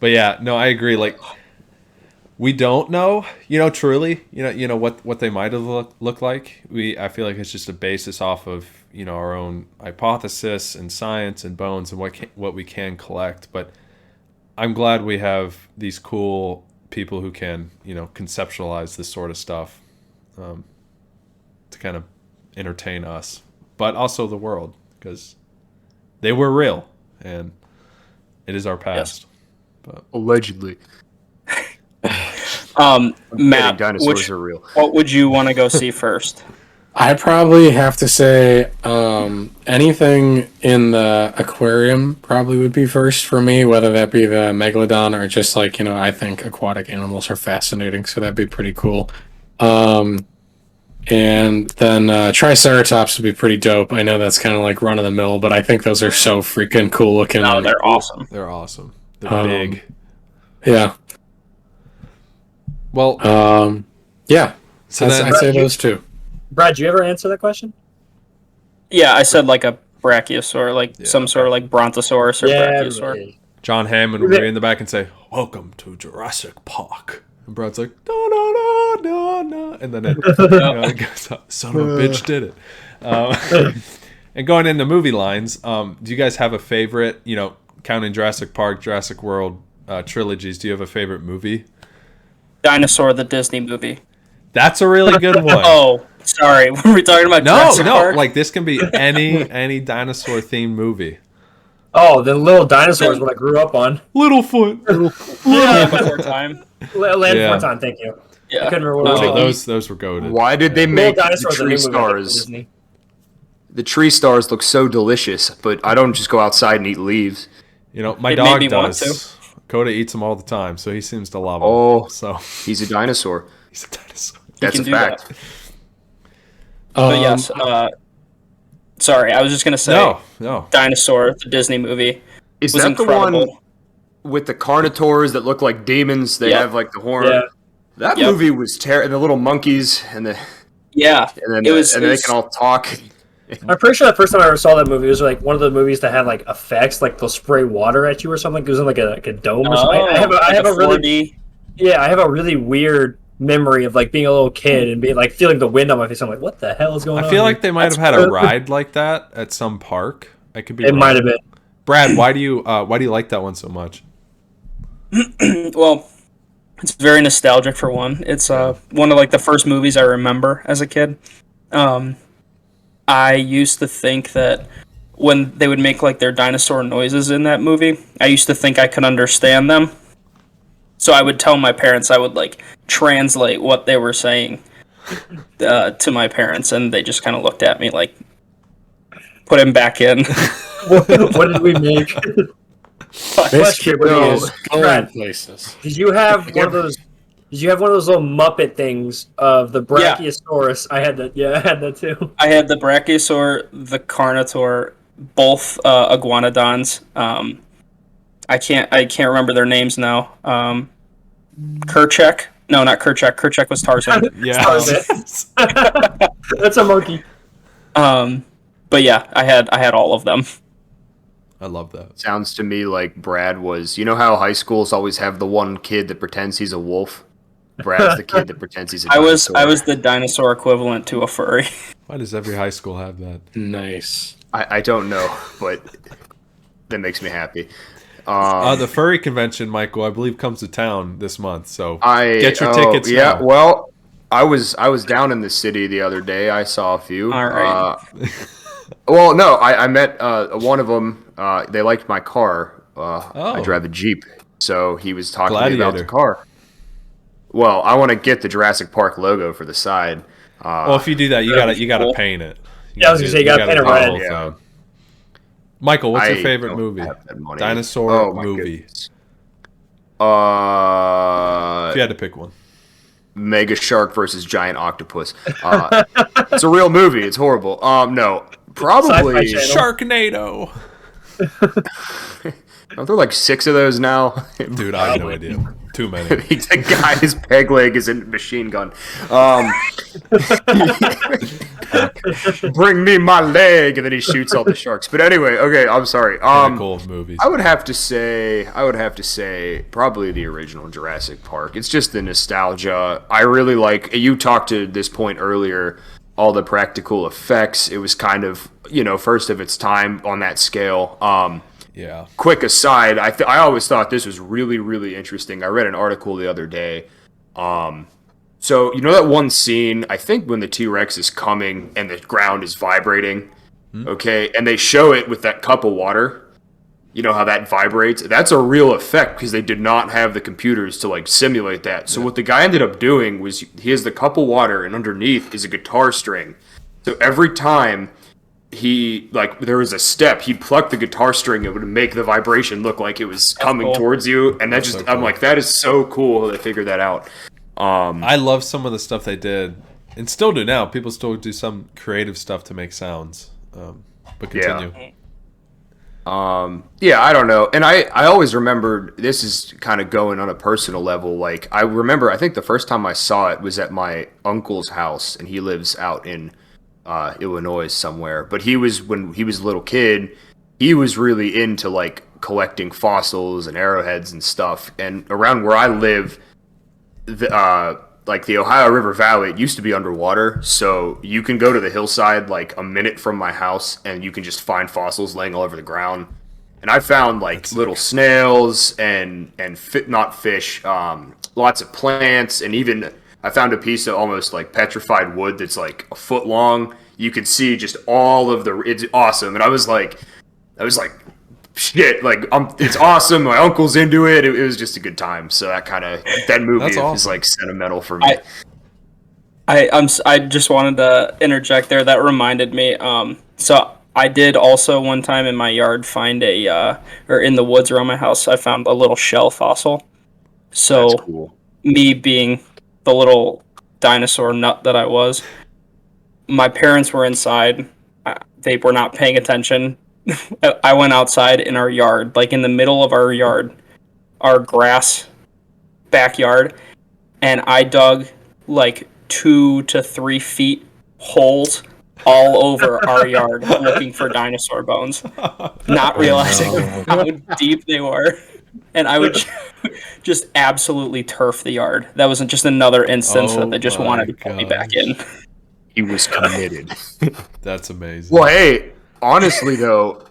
yeah, no, I agree. Like, we don't know, truly, what they might have looked like. I feel like it's just a basis off of, our own hypothesis and science and bones and what we can collect. But I'm glad we have these cool people who can, conceptualize this sort of stuff to kind of entertain us, but also the world, because they were real and it is our past. But Allegedly. Matt, Dinosaurs are real. what would you want to go see first? I probably have to say anything in the aquarium probably would be first for me, whether that be the megalodon or just like, I think aquatic animals are fascinating, so that'd be pretty cool. And then Triceratops would be pretty dope. I know that's kind of like run of the mill, but I think those are so freaking cool looking. No, they're awesome. they're awesome. They're big. Yeah. Well, Yeah. so I'd say those two. Brad, you ever answer that question? Yeah, I said like a brachiosaur, like some sort of like brontosaurus or brachiosaur. Really. John Hammond would be in the back and say, "Welcome to Jurassic Park." And Brad's like, "No, no, no, no, no," and then it goes up. Son of a bitch did it. And going into movie lines, do you guys have a favorite? Counting Jurassic Park, Jurassic World trilogies, do you have a favorite movie? Dinosaur, the Disney movie. That's a really good one. Oh, sorry. Were we talking about Jurassic No, Park? like this can be any dinosaur themed movie. Oh, the little dinosaurs what I grew up on. Littlefoot. Yeah, before time. Land Yeah. Before Time, thank you. I Yeah. couldn't remember what it Oh, was. those were goated. Why did they Little make the dinosaurs, tree movie from stars? Disney. The tree stars look so delicious, but I don't just go outside and eat leaves. My It dog made me want does. Coda eats them all the time, so he seems to love them. Oh. So He's a dinosaur. he's a dinosaur. That's a can do fact. that. But yes, sorry, I was just gonna say No. Dinosaur, the Disney movie, Is was that incredible. the one with the carnivores that look like demons? They Yep. have like the horn. Yeah. That Yep. movie was terrible. The little monkeys and the Yeah, and then it was. they can all talk. I'm pretty sure the first time I ever saw that movie was like one of the movies that had like effects, like they'll spray water at you or something. It was in like a dome or something. I have a really 4D. I have a really weird memory of like being a little kid and being like feeling the wind on my face. I'm like, what the hell is going on? I feel like here? they might have had a ride like that at some park. I could be It wrong. might have been. Brad, why do you like that one so much? Well, it's very nostalgic for one. It's one of like the first movies I remember as a kid. I used to think that when they would make like their dinosaur noises in that movie, I used to think I could understand them. So I would tell my parents, I would like translate what they were saying to my parents, and they just kind of looked at me like, "Put him back in." what did we make? This kid Bro, is going Brad, places. Did you have one of those? Did you have one of those little Muppet things of the Brachiosaurus? I had that. Yeah, I had that too. I had the Brachiosaur, the Carnotaur, both iguanodons. I can't remember their names now. Kerchak? No, not Kerchak. Kerchak was Tarzan. Yeah. That's a monkey. But yeah, I had all of them. I love that. Sounds to me like Brad was. You know how high schools always have the one kid that pretends he's a wolf? Brad's the kid that pretends he's a I dinosaur. was the dinosaur equivalent to a furry. Why does every high school have that? Nice. I don't know, but that makes me happy. The furry convention, Michael, I believe comes to town this month. So Get get your tickets now. Well, I was down in the city the other day. I saw a few. All right. Well, no, I met one of them. They liked my car. I drive a Jeep, so he was talking to me about the Gladiator. car. Well, I want to get the Jurassic Park logo for the side. Well, if you do that, you gotta paint it. Yeah, I was gonna say, you gotta paint it do the red. whole Yeah. thing. Michael, what's your I favorite don't movie? have that money. Dinosaur Oh, my movie. goodness. If you had to pick one. Mega Shark versus Giant Octopus. It's a real movie. It's horrible. No, probably. Sci-Fi Sharknado. Channel. Aren't there like 6 of those now? Dude, I have no idea. Too many. The guy's peg leg is a machine gun. Bring me my leg, and then he shoots all the sharks. But anyway, okay, I'm sorry. Pinnacle of movies. I would have to say probably the original Jurassic Park. It's just the nostalgia. I really like. You talked to this point earlier. All the practical effects. It was kind of first of its time on that scale. Yeah. Quick aside, I always thought this was really, really interesting. I read an article the other day. So that one scene, I think when the T-Rex is coming and the ground is vibrating, okay, and they show it with that cup of water. You know how that vibrates? That's a real effect because they did not have the computers to simulate that. So what the guy ended up doing was he has the cup of water and underneath is a guitar string. So every time there was a step, he'd pluck the guitar string, it would make the vibration look like it was coming towards you, and That's so I'm cool. like, that is so cool how they figured that out. I love some of the stuff they did, and still do now. People still do some creative stuff to make sounds. But continue. Yeah, I don't know. And I always remembered, this is kind of going on a personal level, I remember, I think the first time I saw it was at my uncle's house, and he lives out in Illinois somewhere. But when he was a little kid, he was really into collecting fossils and arrowheads and stuff. And around where I live, the Ohio River Valley, it used to be underwater, so you can go to the hillside a minute from my house, and you can just find fossils laying all over the ground. And I found little snails and not fish, lots of plants, and even I found a piece of almost petrified wood that's a foot long. You could see just all of it's awesome. And I was like, shit, it's awesome. My uncle's into it. It was just a good time. So that movie That's is awesome. sentimental for me. I just wanted to interject there. That reminded me. So I did also one time in my yard find or in the woods around my house, I found a little shell fossil. So That's cool. me being the little dinosaur nut that I was, my parents were inside. They were not paying attention. I went outside in our yard, in the middle of our yard, our grass backyard, and I dug 2 to 3 feet holes all over our yard looking for dinosaur bones, not realizing how deep they were. And I would just absolutely turf the yard. That was just another instance that they just wanted to put me back in. He was committed. That's amazing. Well, hey, honestly though,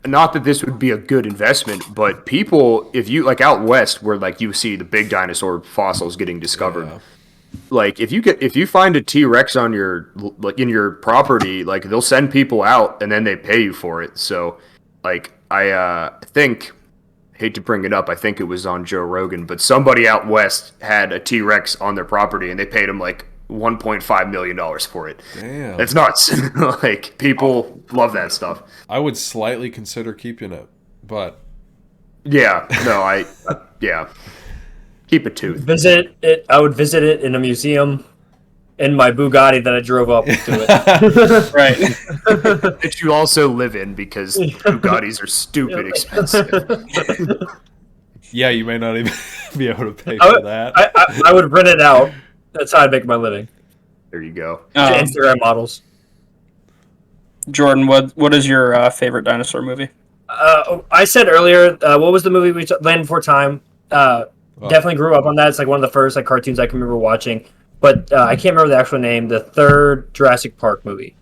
not that this would be a good investment, but people, if you out west where you see the big dinosaur fossils getting discovered, if you find a T-Rex on in your property, they'll send people out and then they pay you for it. So I think, hate to bring it up, I think it was on Joe Rogan, but somebody out west had a T-Rex on their property and they paid him $1.5 million for it. Damn. It's nuts. People love that stuff. I would slightly consider keeping it, but Yeah, no, yeah. Keep it tooth. Visit it. I would visit it in a museum in my Bugatti that I drove up to it. Right. That you also live in because Bugattis are stupid expensive. yeah, you may not even be able to pay I for would, that. I would rent it out. That's how I'd make my living. There you go. Instagram models. Jordan, what is your favorite dinosaur movie? I said earlier, what was the movie Land Before Time? Definitely grew up on that. It's like one of the first like cartoons I can remember watching. But I can't remember the actual name. The third Jurassic Park movie,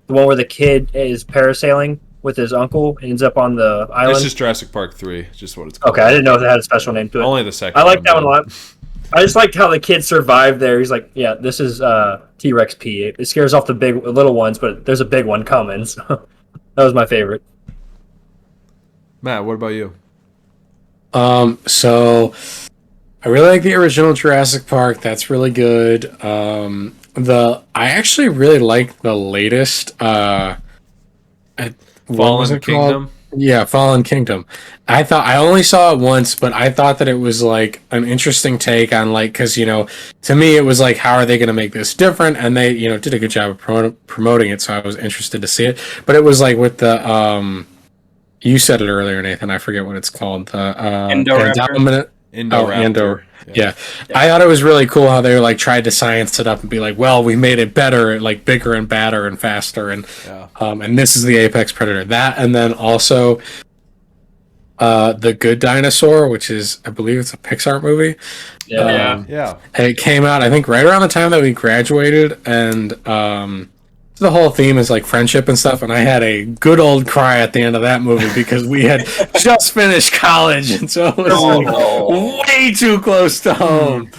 the one where the kid is parasailing with his uncle and ends up on the island. It's just Jurassic Park 3, just what it's called. Okay, I didn't know if it had a special name to it. Only the second. I like that one a lot. I just liked how the kid survived there. He's like, yeah, this is T-Rex P. It scares off the little ones, but there's a big one coming. So that was my favorite. Matt, what about you? So I really like the original Jurassic Park. That's really good. I actually really like the latest. What was Fallen it called? Kingdom. Yeah, Fallen Kingdom. I only saw it once, but I thought that it was like an interesting take on like, because to me it was like, how are they going to make this different? And they did a good job of promoting it, so I was interested to see it. But it was like with the you said it earlier, Nathan. I forget what it's called. The Indoraptor. Indoraptor. Yeah. I thought it was really cool how they like tried to science it up and be like, well, we made it better, like bigger and badder and faster, and this is the apex predator. That, and then also The Good Dinosaur, which is, I believe it's a Pixar movie. Yeah. And it came out, I think, right around the time that we graduated, and the whole theme is like friendship and stuff, and I had a good old cry at the end of that movie because we had just finished college, and so it was way too close to home.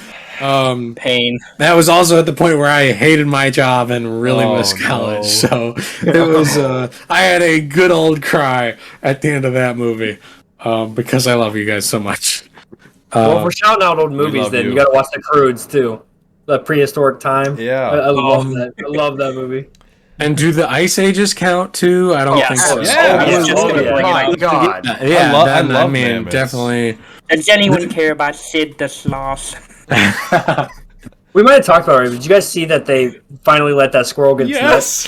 Pain. That was also at the point where I hated my job and really missed college, so it was I had a good old cry at the end of that movie because I love you guys so much. Well, if we're shouting out old movies, then you got to watch The Croods too. The prehistoric time. Yeah. I love that. I love that movie. And do the Ice Ages count too? I don't think so. My God. Yeah, I love mean, mammoths. definitely. Does anyone care about Sid the Sloth? We might have talked about it. Did you guys see that they finally let that squirrel get Yes.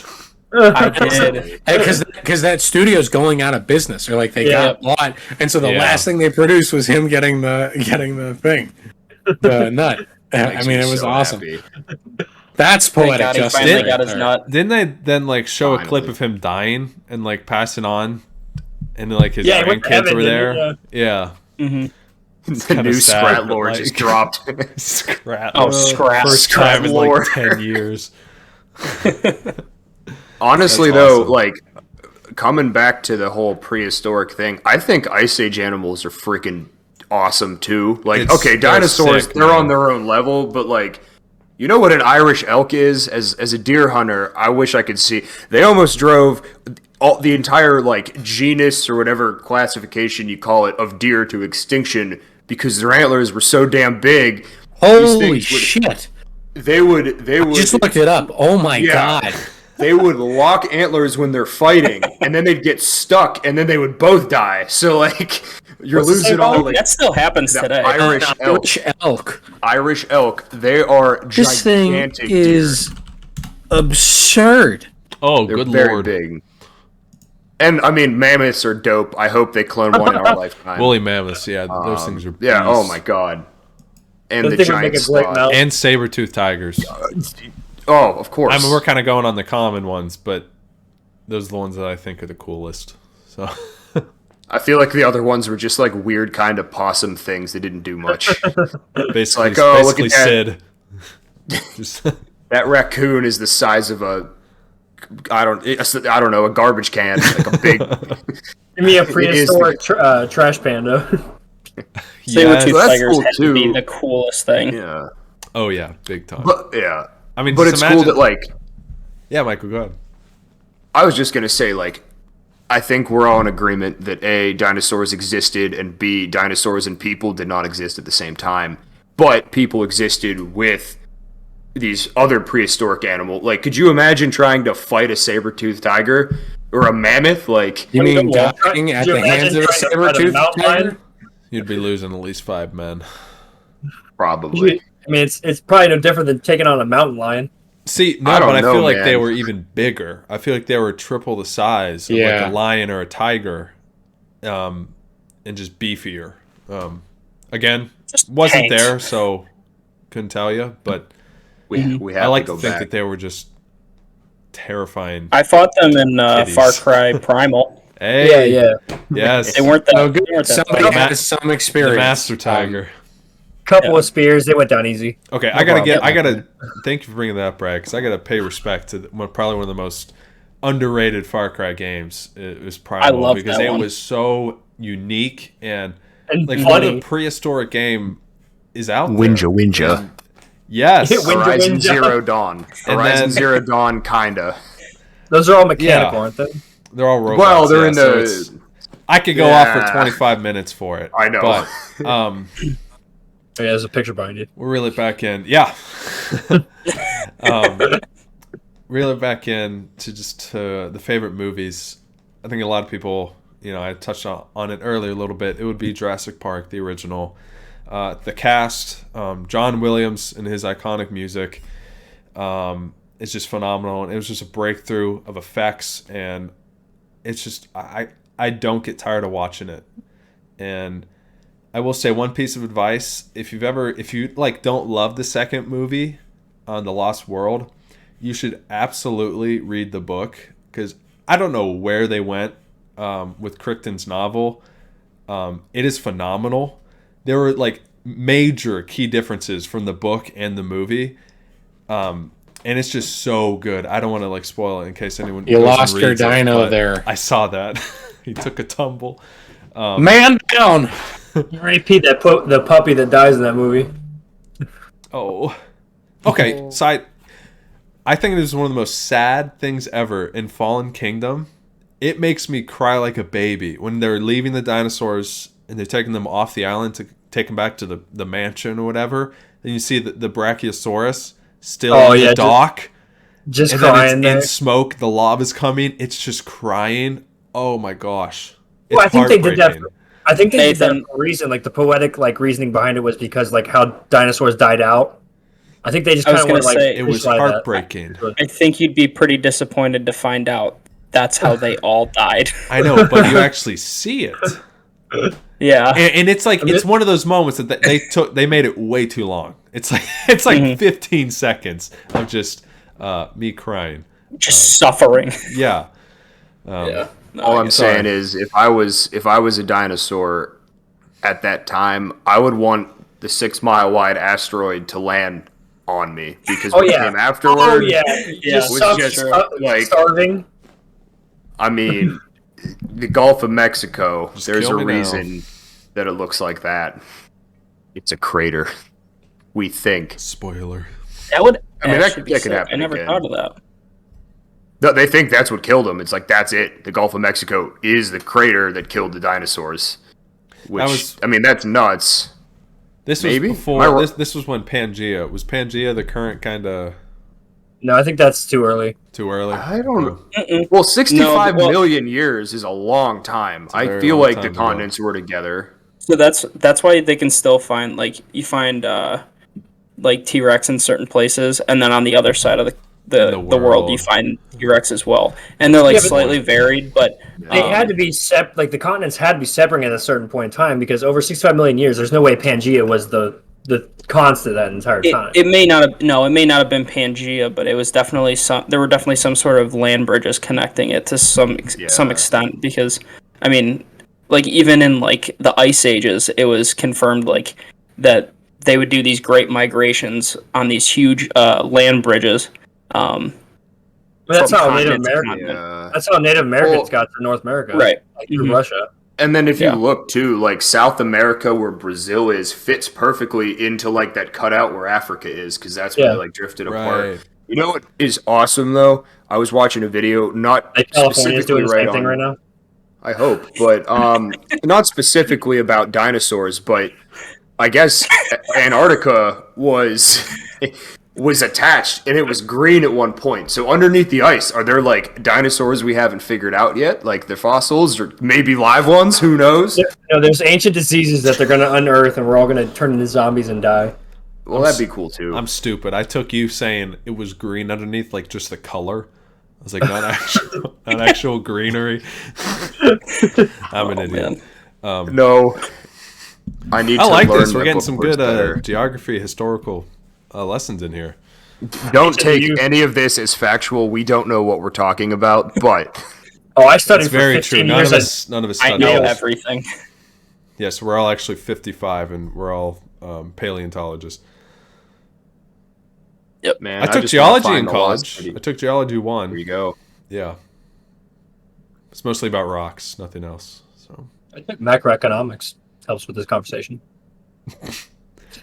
I did. Because that studio's going out of business, or like they got bought, and so the last thing they produced was him getting the thing, the nut. I mean, it was awesome. Happy. That's poetic God he justice. finally right got his there. nut. Didn't they then like show a Finally. clip of him dying and like passing on, and like his Yeah, he went to grandkids heaven, were there? didn't Yeah. The kinda new sad, Scrat but, lore like- just dropped. Scrap. Oh, Scrap. First time in lore. like 10 years. Honestly, That's though, awesome. like coming back to the whole prehistoric thing, I think Ice Age animals are freaking awesome too. Like, It's- okay, they're dinosaurs, sick, they're man. on their own level, but like, you know what an Irish elk is? As a deer hunter, I wish I could see. They almost drove the entire like genus or whatever classification you call it of deer to extinction because their antlers were so damn big. Holy things would- shit! They would Just looked it up. Oh my Yeah. god! they would lock antlers when they're fighting, and then they'd get stuck, and then they would both die. So like, you're What's the losing same all one? like That still happens the today. Irish elk. Irish elk. Irish elk. They are This thing gigantic is absurd. Oh, deer. They're good very lord. big. And I mean, mammoths are dope. I hope they clone one in our lifetime. Woolly mammoths, yeah, those things are Yeah. Oh beasts. my god. And Those the things would make giant a great sloth. mouth. And saber-toothed tigers. Oh, of course. I mean, we're kind of going on the common ones, but those are the ones that I think are the coolest. So, I feel like the other ones were just like weird kind of possum things that didn't do much. basically, like, oh, look basically at that. Sid. Just, That raccoon is the size of I don't know, a garbage can, like a big. Give me a It is prehistoric trash panda. Saber-tooth yes. That's tigers cool, had to be too. the coolest thing. Yeah, Oh yeah, big time. but yeah, I mean, but just it's imagine, cool that like Yeah, Michael, go ahead. I was just gonna say like. I think we're all in agreement that A, dinosaurs existed, and B, dinosaurs and people did not exist at the same time. But people existed with these other prehistoric animals. Like, could you imagine trying to fight a saber-toothed tiger or a mammoth? Like, You mean Yeah. dying at Could you the hands of imagine a trying to fight a saber-toothed mountain tiger? lion? You'd be losing at least 5 men. probably. I mean, it's probably no different than taking on a mountain lion. See, no, I don't but I know, feel like they man. were even bigger. I feel like they were triple the size of Yeah. like a lion or a tiger, and just beefier. Again, Just wasn't tanks. there, so couldn't tell you. But We have I like to to go think back. that they were just terrifying. I fought them in Kitties. Far Cry Primal. Hey, Yeah. yes, They weren't that. Oh, good. They weren't that Somebody tough. has some the experience. master tiger. couple of spears. They went down easy. Okay, No I problem. gotta. Thank you for bringing that up, Brad. Because I gotta pay respect to probably one of the most underrated Far Cry games. It was Primal love because that it one. was so unique and like funny. what a prehistoric game is out there. Winja. And yes, Winja. Horizon Zero Dawn. And Horizon then- Zero Dawn, kinda. Those are all mechanical, Yeah. aren't they? they're all robots. Well, they're yeah, in so the. it's- I could go off for Yeah. 25 minutes for it. I know. But Yeah, there's a picture behind you. we're really back in. Yeah. Really back in to just the favorite movies. I think a lot of people, I touched on it earlier a little bit. It would be Jurassic Park, the original. The cast, John Williams and his iconic music is just phenomenal. And it was just a breakthrough of effects. And it's just, I don't get tired of watching it. And I will say one piece of advice: if you don't love the second movie on The Lost World, you should absolutely read the book, because I don't know where they went with Crichton's novel. It is phenomenal. There were like major key differences from the book and the movie, and it's just so good. I don't want to like spoil it in case anyone You goes and lost your reads it, dino but there. I saw that. He took a tumble. Man down. Repeat that the puppy that dies in that movie. Oh. Okay, so I think this is one of the most sad things ever in Fallen Kingdom. It makes me cry like a baby when they're leaving the dinosaurs and they're taking them off the island to take them back to the mansion or whatever. Then you see the Brachiosaurus still in the dock. Just And then crying it's there. in smoke, the lava's coming. It's just crying. Oh my gosh. It's Well, I think they did that. heartbreaking. I think they did that Nathan. for a reason. Like the poetic reasoning behind it was because like how dinosaurs died out. I think they just I was kind of went gonna like say, It was visualize that. heartbreaking. I think you'd be pretty disappointed to find out that's how they all died. I know, but you actually see it. Yeah. And it's like it's one of those moments that they made it way too long. It's like 15 seconds of just me crying. Just suffering. Yeah. Yeah. No, All I I'm get saying is, if I was a dinosaur at that time, I would want the 6 mile wide asteroid to land on me, because what came afterward Oh yeah, Yeah, just, was just like, starving. I mean, the Gulf of Mexico. There's kill a me now. reason that it looks like that. It's a crater. We think. Spoiler. That would I mean, that actually be could sick. happen I never again. thought of that. No, they think that's what killed them. It's like, that's it. The Gulf of Mexico is the crater that killed the dinosaurs. Which, I mean, that's nuts. This was Maybe? before. Am I wrong? This was when Pangea was the current kind of No, I think that's too early. too early. I don't know. Mm-mm. Well, 65 No, well- million years is a long time. a I very feel long like time the ago. continents were together. So that's why they can still find you find like T-Rex in certain places, and then on the other side of the world world. you find T-Rex as well, and they're like Yeah, but- slightly varied, but They had to be the continents had to be separate at a certain point in time, because over 65 million years, there's no way Pangea was the constant that entire time. it may not have been Pangea, but it was definitely there were definitely some sort of land bridges connecting it to some extent, because I mean, like even in like the ice ages, it was confirmed like that they would do these great migrations on these huge land bridges. But that's from how Native continent to Americans. continent. Yeah. That's how Native Americans Well, got to North America, Right. Like through Mhm. Russia. And then if Yeah. you look too, like South America, where Brazil is, fits perfectly into like that cutout where Africa is, because that's where Yeah. they like drifted Right. apart. You know what is awesome though? I was watching a video, not Like California's specifically doing the same right thing on. right now. I hope, but not specifically about dinosaurs, but I guess Antarctica was attached, and it was green at one point. So underneath the ice, are there like dinosaurs we haven't figured out yet, like the fossils, or maybe live ones? Who knows? There's ancient diseases that they're going to unearth, and we're all going to turn into zombies and die. Well, that'd be cool too. I'm stupid. I took you saying it was green underneath, like just the color. I was like, not actual greenery. I'm an idiot. No, I need. I to like learn this. We're my getting book some words good better. geography, historical lessons in here. Don't take any of this as factual. We don't know what we're talking about, but Oh, I studied It's for very 15 true. None years. of us I studied know this. everything. Yes, we're all actually 55, and we're all paleontologist. Man, I took just wanna geology in find the lost college. city. I took geology There 1. you go. Yeah. It's mostly about rocks, nothing else. So, I think macroeconomics helps with this conversation.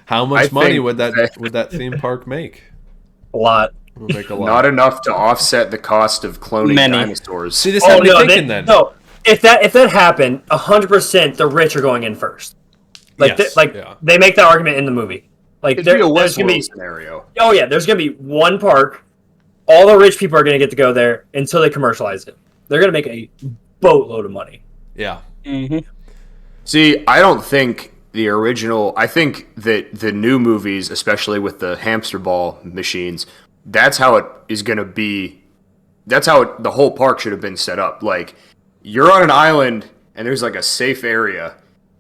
how much I money think would that theme park make? A lot. It would make a lot. Not enough to offset the cost of cloning Many. dinosaurs. See, this had me thinking then. No, if that happened, 100% the rich are going in first. Like, Yes, yeah. they make that argument in the movie. Like, It'd be a there's gonna be Westworld scenario. oh yeah, there's gonna be one park. All the rich people are gonna get to go there until they commercialize it. They're gonna make a boatload of money. Yeah. Mm-hmm. See, I don't think the original. I think that the new movies, especially with the hamster ball machines, that's how it is going to be. That's how the whole park should have been set up. Like, you're on an island and there's like a safe area,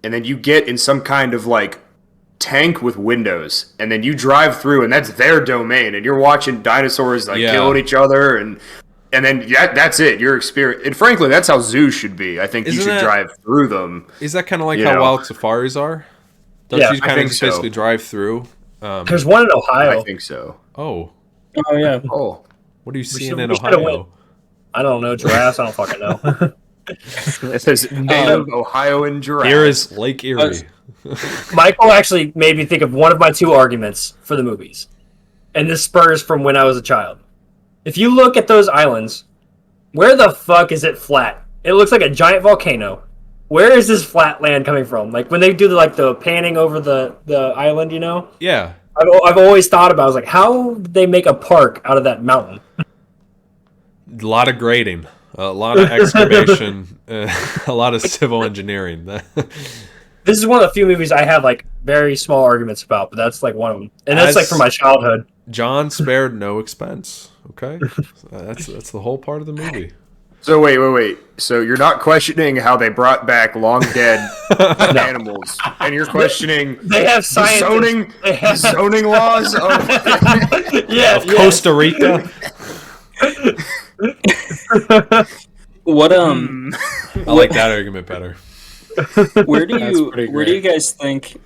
and then you get in some kind of like tank with windows, and then you drive through, and that's their domain, and you're watching dinosaurs like Yeah. killing each other, and then that's it. Your experience, and frankly, that's how zoos should be. I think you Isn't should that- drive through them. Is that kind of like You how know. wild safaris are? Don't Yeah, you I kind of think just so. basically drive through? There's one in Ohio. I think so. Oh, Oh yeah. Oh, what are you seeing should- in we should've Ohio? I don't know giraffes. I don't fucking know. it says native Ohioan giraffe. Here is Lake Erie. Michael actually made me think of one of my 2 arguments for the movies, and this spurs from when I was a child. If you look at those islands, where the fuck is it flat? It looks like a giant volcano. Where is this flat land coming from? Like when they do the panning over the island, you know? Yeah. I've always thought about. I was like, how did they make a park out of that mountain? A lot of grading, a lot of excavation, a lot of civil engineering. This is one of the few movies I have like very small arguments about, but that's like one of them, and that's As- like from my childhood. John spared no expense. Okay, that's the whole part of the movie. So wait. So you're not questioning how they brought back long dead animals, and you're questioning They have the science. zoning, They have- zoning laws of Yeah, Costa Rica. What I like that argument better. where do That's you pretty where do you great. guys think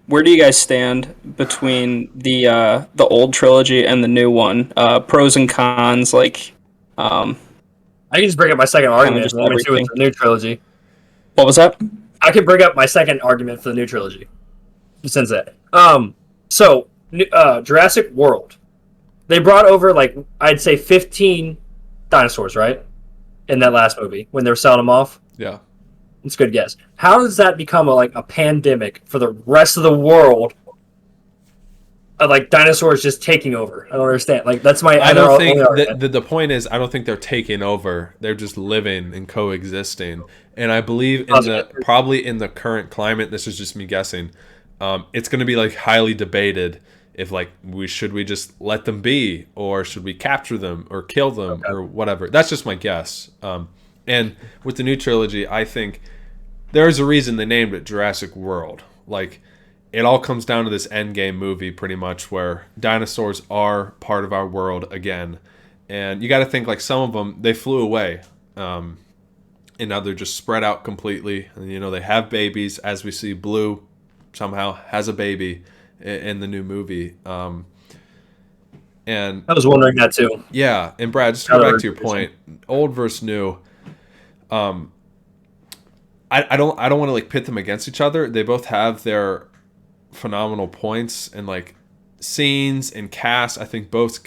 where do you guys stand between the old trilogy and the new one? Pros and cons, like I can just bring up my second argument. just If you want me to with everything. the new trilogy. what was that? I can bring up my second argument for the new trilogy. Since that, Jurassic World, they brought over like I'd say 15 dinosaurs, right? In that last movie when they were selling them off. Yeah. It's a good guess. How does that become a pandemic for the rest of the world? Of like dinosaurs just taking over. I don't understand. Like that's my. I don't think only argument. the point is I don't think they're taking over. They're just living and coexisting. And I believe probably in the current climate, this is just me guessing, it's going to be like highly debated if like should we just let them be or should we capture them or kill them or whatever. That's just my guess. And with the new trilogy, I think there's a reason they named it Jurassic World. Like it all comes down to this endgame movie pretty much where dinosaurs are part of our world again. And you got to think like some of them, they flew away. And now they're just spread out completely. And, they have babies, as we see Blue somehow has a baby in the new movie. And I was wondering that too. yeah, and Brad, just to go back to your point, old versus new. I don't want to like pit them against each other. They both have their phenomenal points and like scenes and cast. I think both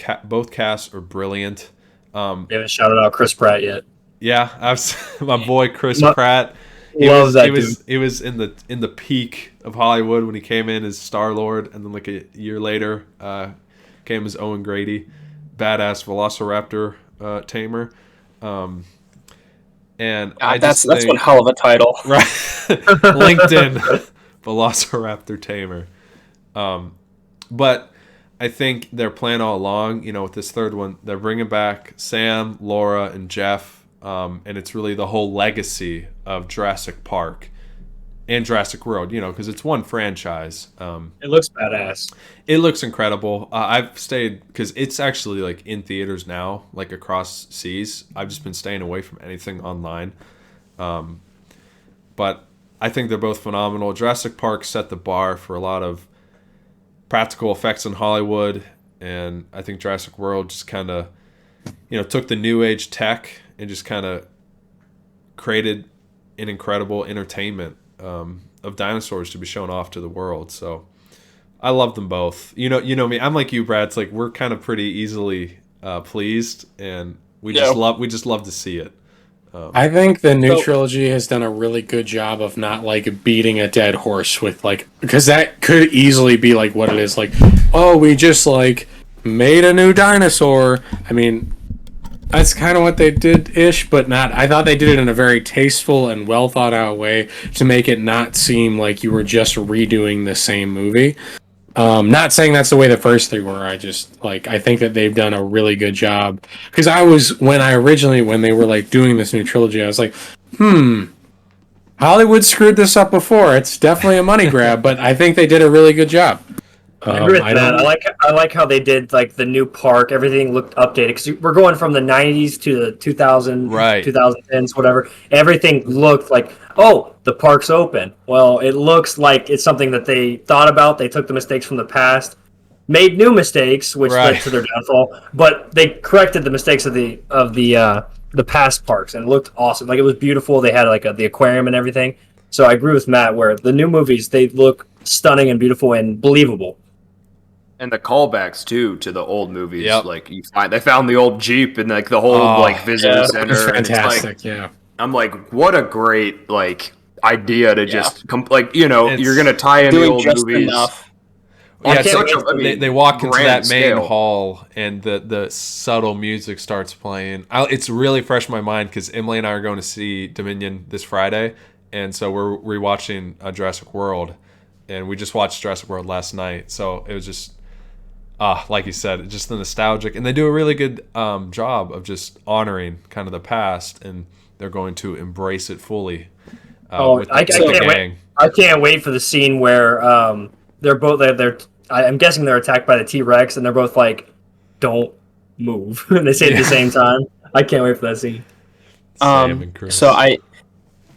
casts are brilliant. We haven't shouted out Chris Pratt yet. Yeah, my boy Chris Pratt. Love that dude. He was in the peak of Hollywood when he came in as Star-Lord, and then like a year later, came as Owen Grady, badass Velociraptor tamer. And That's one hell of a title. Right, LinkedIn Velociraptor tamer. But I think their plan all along, with this third one, they're bringing back Sam, Laura, and Jeff. And it's really the whole legacy of Jurassic Park and Jurassic World, because it's one franchise. It looks badass. It looks incredible. I've stayed, because it's actually like in theaters now, like across seas. I've just been staying away from anything online. But I think they're both phenomenal. Jurassic Park set the bar for a lot of practical effects in Hollywood, and I think Jurassic World just kind of, took the new age tech and just kind of created an incredible entertainment of dinosaurs to be shown off to the world. So I love them both. You know me. I'm like you, Brad. It's like we're kind of pretty easily pleased, and we just love to see it. I think the new trilogy has done a really good job of not like beating a dead horse with like, because that could easily be like what it is, like, oh, we just like made a new dinosaur. I mean, that's kind of what they did ish, but not. I thought they did it in a very tasteful and well thought out way to make it not seem like you were just redoing the same movie. Not saying that's the way the first three were. I just I think that they've done a really good job. Because when they were like doing this new trilogy, I was like, Hollywood screwed this up before. It's definitely a money grab, but I think they did a really good job. I agree with that. I like how they did like the new park. Everything looked updated because we're going from the 90s to the 2010s, whatever. Everything looked like, oh, the park's open. Well, it looks like it's something that they thought about. They took the mistakes from the past, made new mistakes, which led to their downfall. But they corrected the mistakes of the past parks, and it looked awesome. Like, it was beautiful. They had like the aquarium and everything. So I agree with Matt where the new movies, they look stunning and beautiful and believable. And the callbacks too to the old movies, like they found the old Jeep and like the whole visitor center. It's fantastic, I'm like, what a great idea to just you're gonna tie in the old movies. Enough. Yeah, they walk into that main hall and the subtle music starts playing. It's really fresh in my mind because Emily and I are going to see Dominion this Friday, and so we're rewatching Jurassic World, and we just watched Jurassic World last night. So it was just. Like you said, just the nostalgic, and they do a really good job of just honoring kind of the past, and they're going to embrace it fully. I can't wait for the scene where I'm guessing they're attacked by the T-Rex, and they're both like, "Don't move," and they say it at the same time. I can't wait for that scene. So I,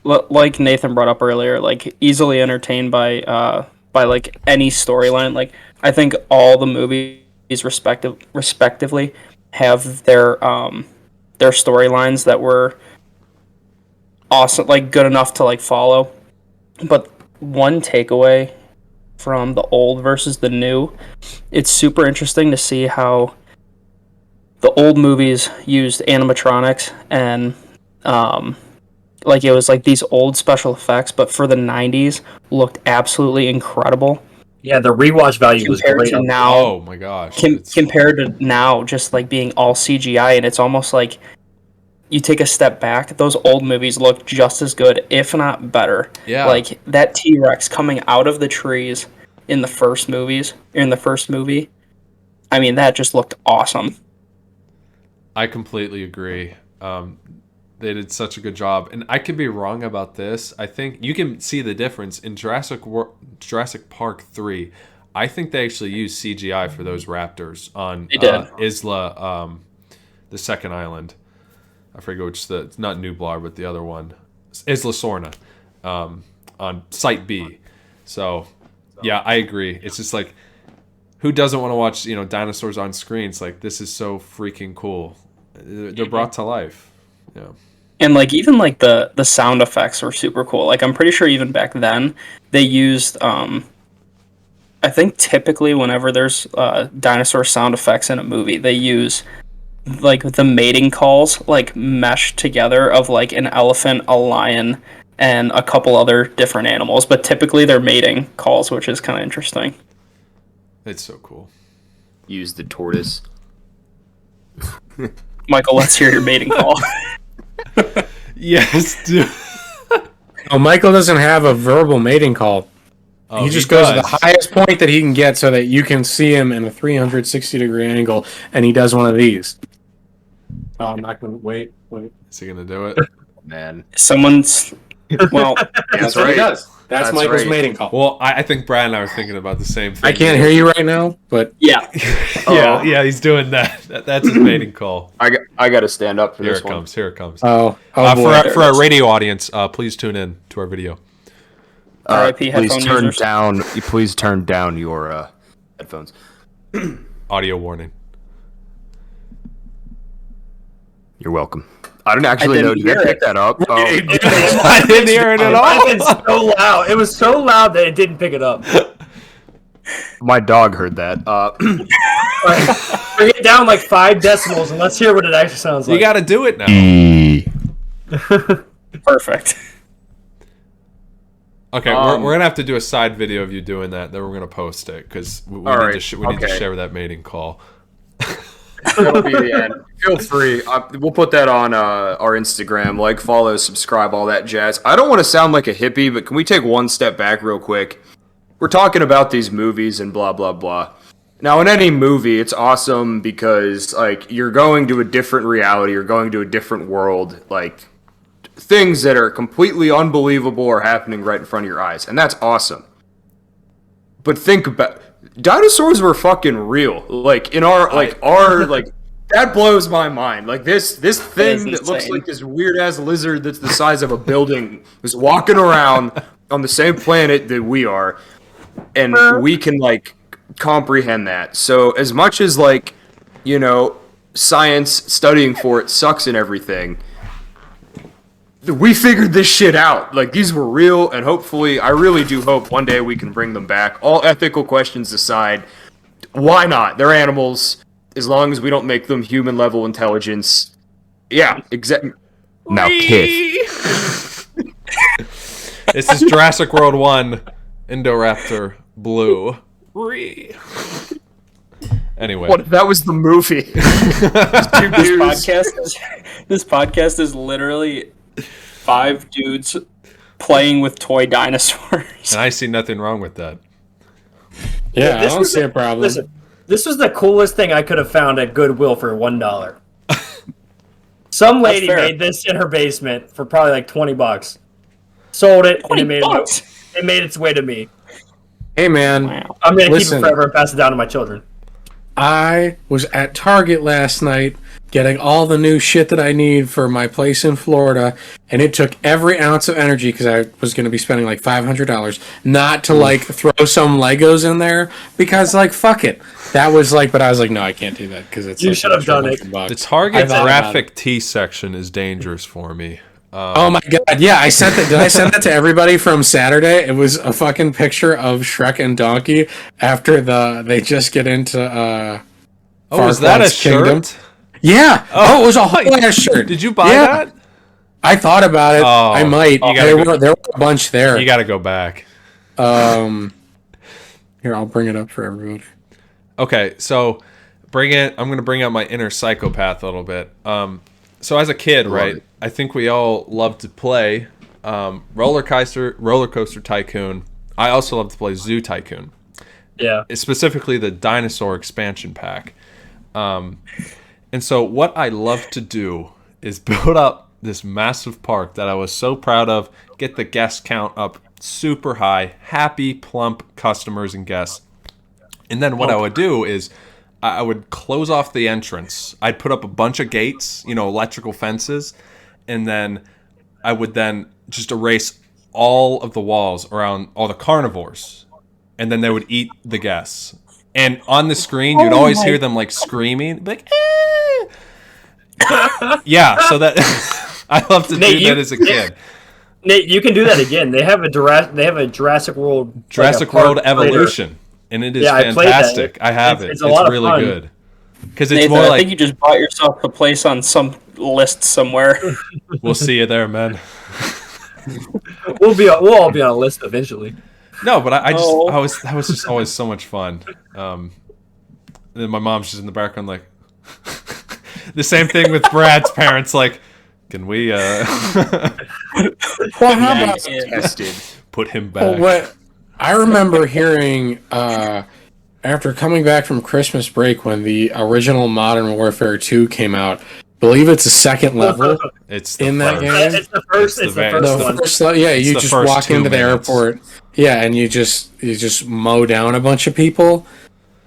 like Nathan brought up earlier, like easily entertained by like any storyline. Like, I think all the movies respectively have their storylines that were awesome, like good enough to like follow. But one takeaway from the old versus the new, it's super interesting to see how the old movies used animatronics and like it was like these old special effects, but for the 90s looked absolutely incredible. Yeah, the rewatch value was great. To now, oh my gosh! Compared to now, just like being all CGI, and it's almost like you take a step back. Those old movies look just as good, if not better. Yeah, like that T-Rex coming out of the trees in the first movie. I mean, that just looked awesome. I completely agree. They did such a good job, and I could be wrong about this. I think you can see the difference in Jurassic Park 3. I think they actually used CGI for those raptors on Isla, the second island. I forget which it's not Nublar, but the other one, Isla Sorna, on Site B. So, yeah, I agree. It's just like, who doesn't want to watch dinosaurs on screen? It's like, this is so freaking cool. They're brought to life. Yeah. And like even like the sound effects were super cool. Like I'm pretty sure even back then they used I think typically whenever there's dinosaur sound effects in a movie, they use like the mating calls like meshed together of like an elephant, a lion, and a couple other different animals. But typically they're mating calls, which is kind of interesting. It's so cool. Use the tortoise. Michael, let's hear your mating call. Yes, dude. Oh, Michael doesn't have a verbal mating call. Oh, he just goes to the highest point that he can get so that you can see him in a 360-degree angle, and he does one of these. Oh, I'm not going to wait. Is he going to do it? Man. Someone's... Well, that's what he does. That's Michael's mating call. Well, I think Brad and I were thinking about the same thing. I can't hear you right now, but... Yeah. Yeah, he's doing that. That's his mating call. I got to stand up for this one. Here it comes. Oh for our radio audience, please tune in to our video. Please turn down your headphones. Audio warning. You're welcome. I don't actually know. Did they pick that up? Oh. I didn't hear it at all. It's so loud. It was so loud that it didn't pick it up. My dog heard that. Bring it down like 5 decibels and let's hear what it actually sounds like. You got to do it now. Perfect. Okay, we're gonna have to do a side video of you doing that. Then we're gonna post it because we need to share that mating call. That'll be the end. Feel free. We'll put that on our Instagram. Like, follow, subscribe, all that jazz. I don't want to sound like a hippie, but can we take one step back real quick? We're talking about these movies and blah, blah, blah. Now, in any movie, it's awesome because, like, you're going to a different reality. You're going to a different world. Like, things that are completely unbelievable are happening right in front of your eyes. And that's awesome. But think about... Dinosaurs were fucking real. Like, in that blows my mind. Like, this thing that looks like this weird-ass lizard that's the size of a building was walking around on the same planet that we are, and we can, like, comprehend that. So, as much as, like, you know, science studying for it sucks and everything, we figured this shit out. Like, these were real, and hopefully, I really do hope one day we can bring them back. All ethical questions aside, why not? They're animals. As long as we don't make them human-level intelligence. Yeah, exactly. Now, Kith. This is Jurassic World 1, Indoraptor Blue. Anyway. What if that was the movie? This podcast is literally 5 dudes playing with toy dinosaurs. And I see nothing wrong with that. Yeah, I don't see a problem. Listen, this was the coolest thing I could have found at Goodwill for $1. Some lady made this in her basement for probably like $20. Sold it, and it made its way to me. Hey, man. Wow. I'm going to keep it forever and pass it down to my children. I was at Target last night getting all the new shit that I need for my place in Florida, and it took every ounce of energy because I was going to be spending like $500 not to like throw some Legos in there because like fuck it. That was like, but I was like, no, I can't do that because it's. You like should have done it. The Target graphic tee section is dangerous for me. Oh my god! Yeah, I sent that. Did I send that to everybody from Saturday? It was a fucking picture of Shrek and Donkey after they just get into. Is that a shirt? Yeah. Oh, it was a whole ass shirt. Did you buy that? I thought about it. Oh, I might. There were a bunch there. You got to go back. Here, I'll bring it up for everybody. Okay, so I'm going to bring out my inner psychopath a little bit. So as a kid, right, I think we all loved to play Roller Coaster Tycoon. I also love to play Zoo Tycoon. Yeah. Specifically the dinosaur expansion pack. And so what I love to do is build up this massive park that I was so proud of, get the guest count up super high, happy, plump customers and guests. And then what I would do is I would close off the entrance. I'd put up a bunch of gates, electrical fences, and then I would then just erase all of the walls around all the carnivores, and then they would eat the guests. And on the screen, you'd always hear them like screaming, like, eh! Yeah, so that I love to do that as a kid. Nate, you can do that again. They have a Jurassic World World Evolution. And it is fantastic. I have it. It's really good. Because it's Nathan, more like... I think you just bought yourself a place on some list somewhere. We'll see you there, man. We'll all be on a list eventually. No, but that was just always so much fun. And then my mom's just in the background like... the same thing with Brad's parents, like, can we... Well, how about... Tested. Put him back. What I remember hearing after coming back from Christmas break when the original Modern Warfare 2 came out, I believe it's the second level in that game. It's the first one. Yeah, you just walk into the airport. Yeah, and you just mow down a bunch of people.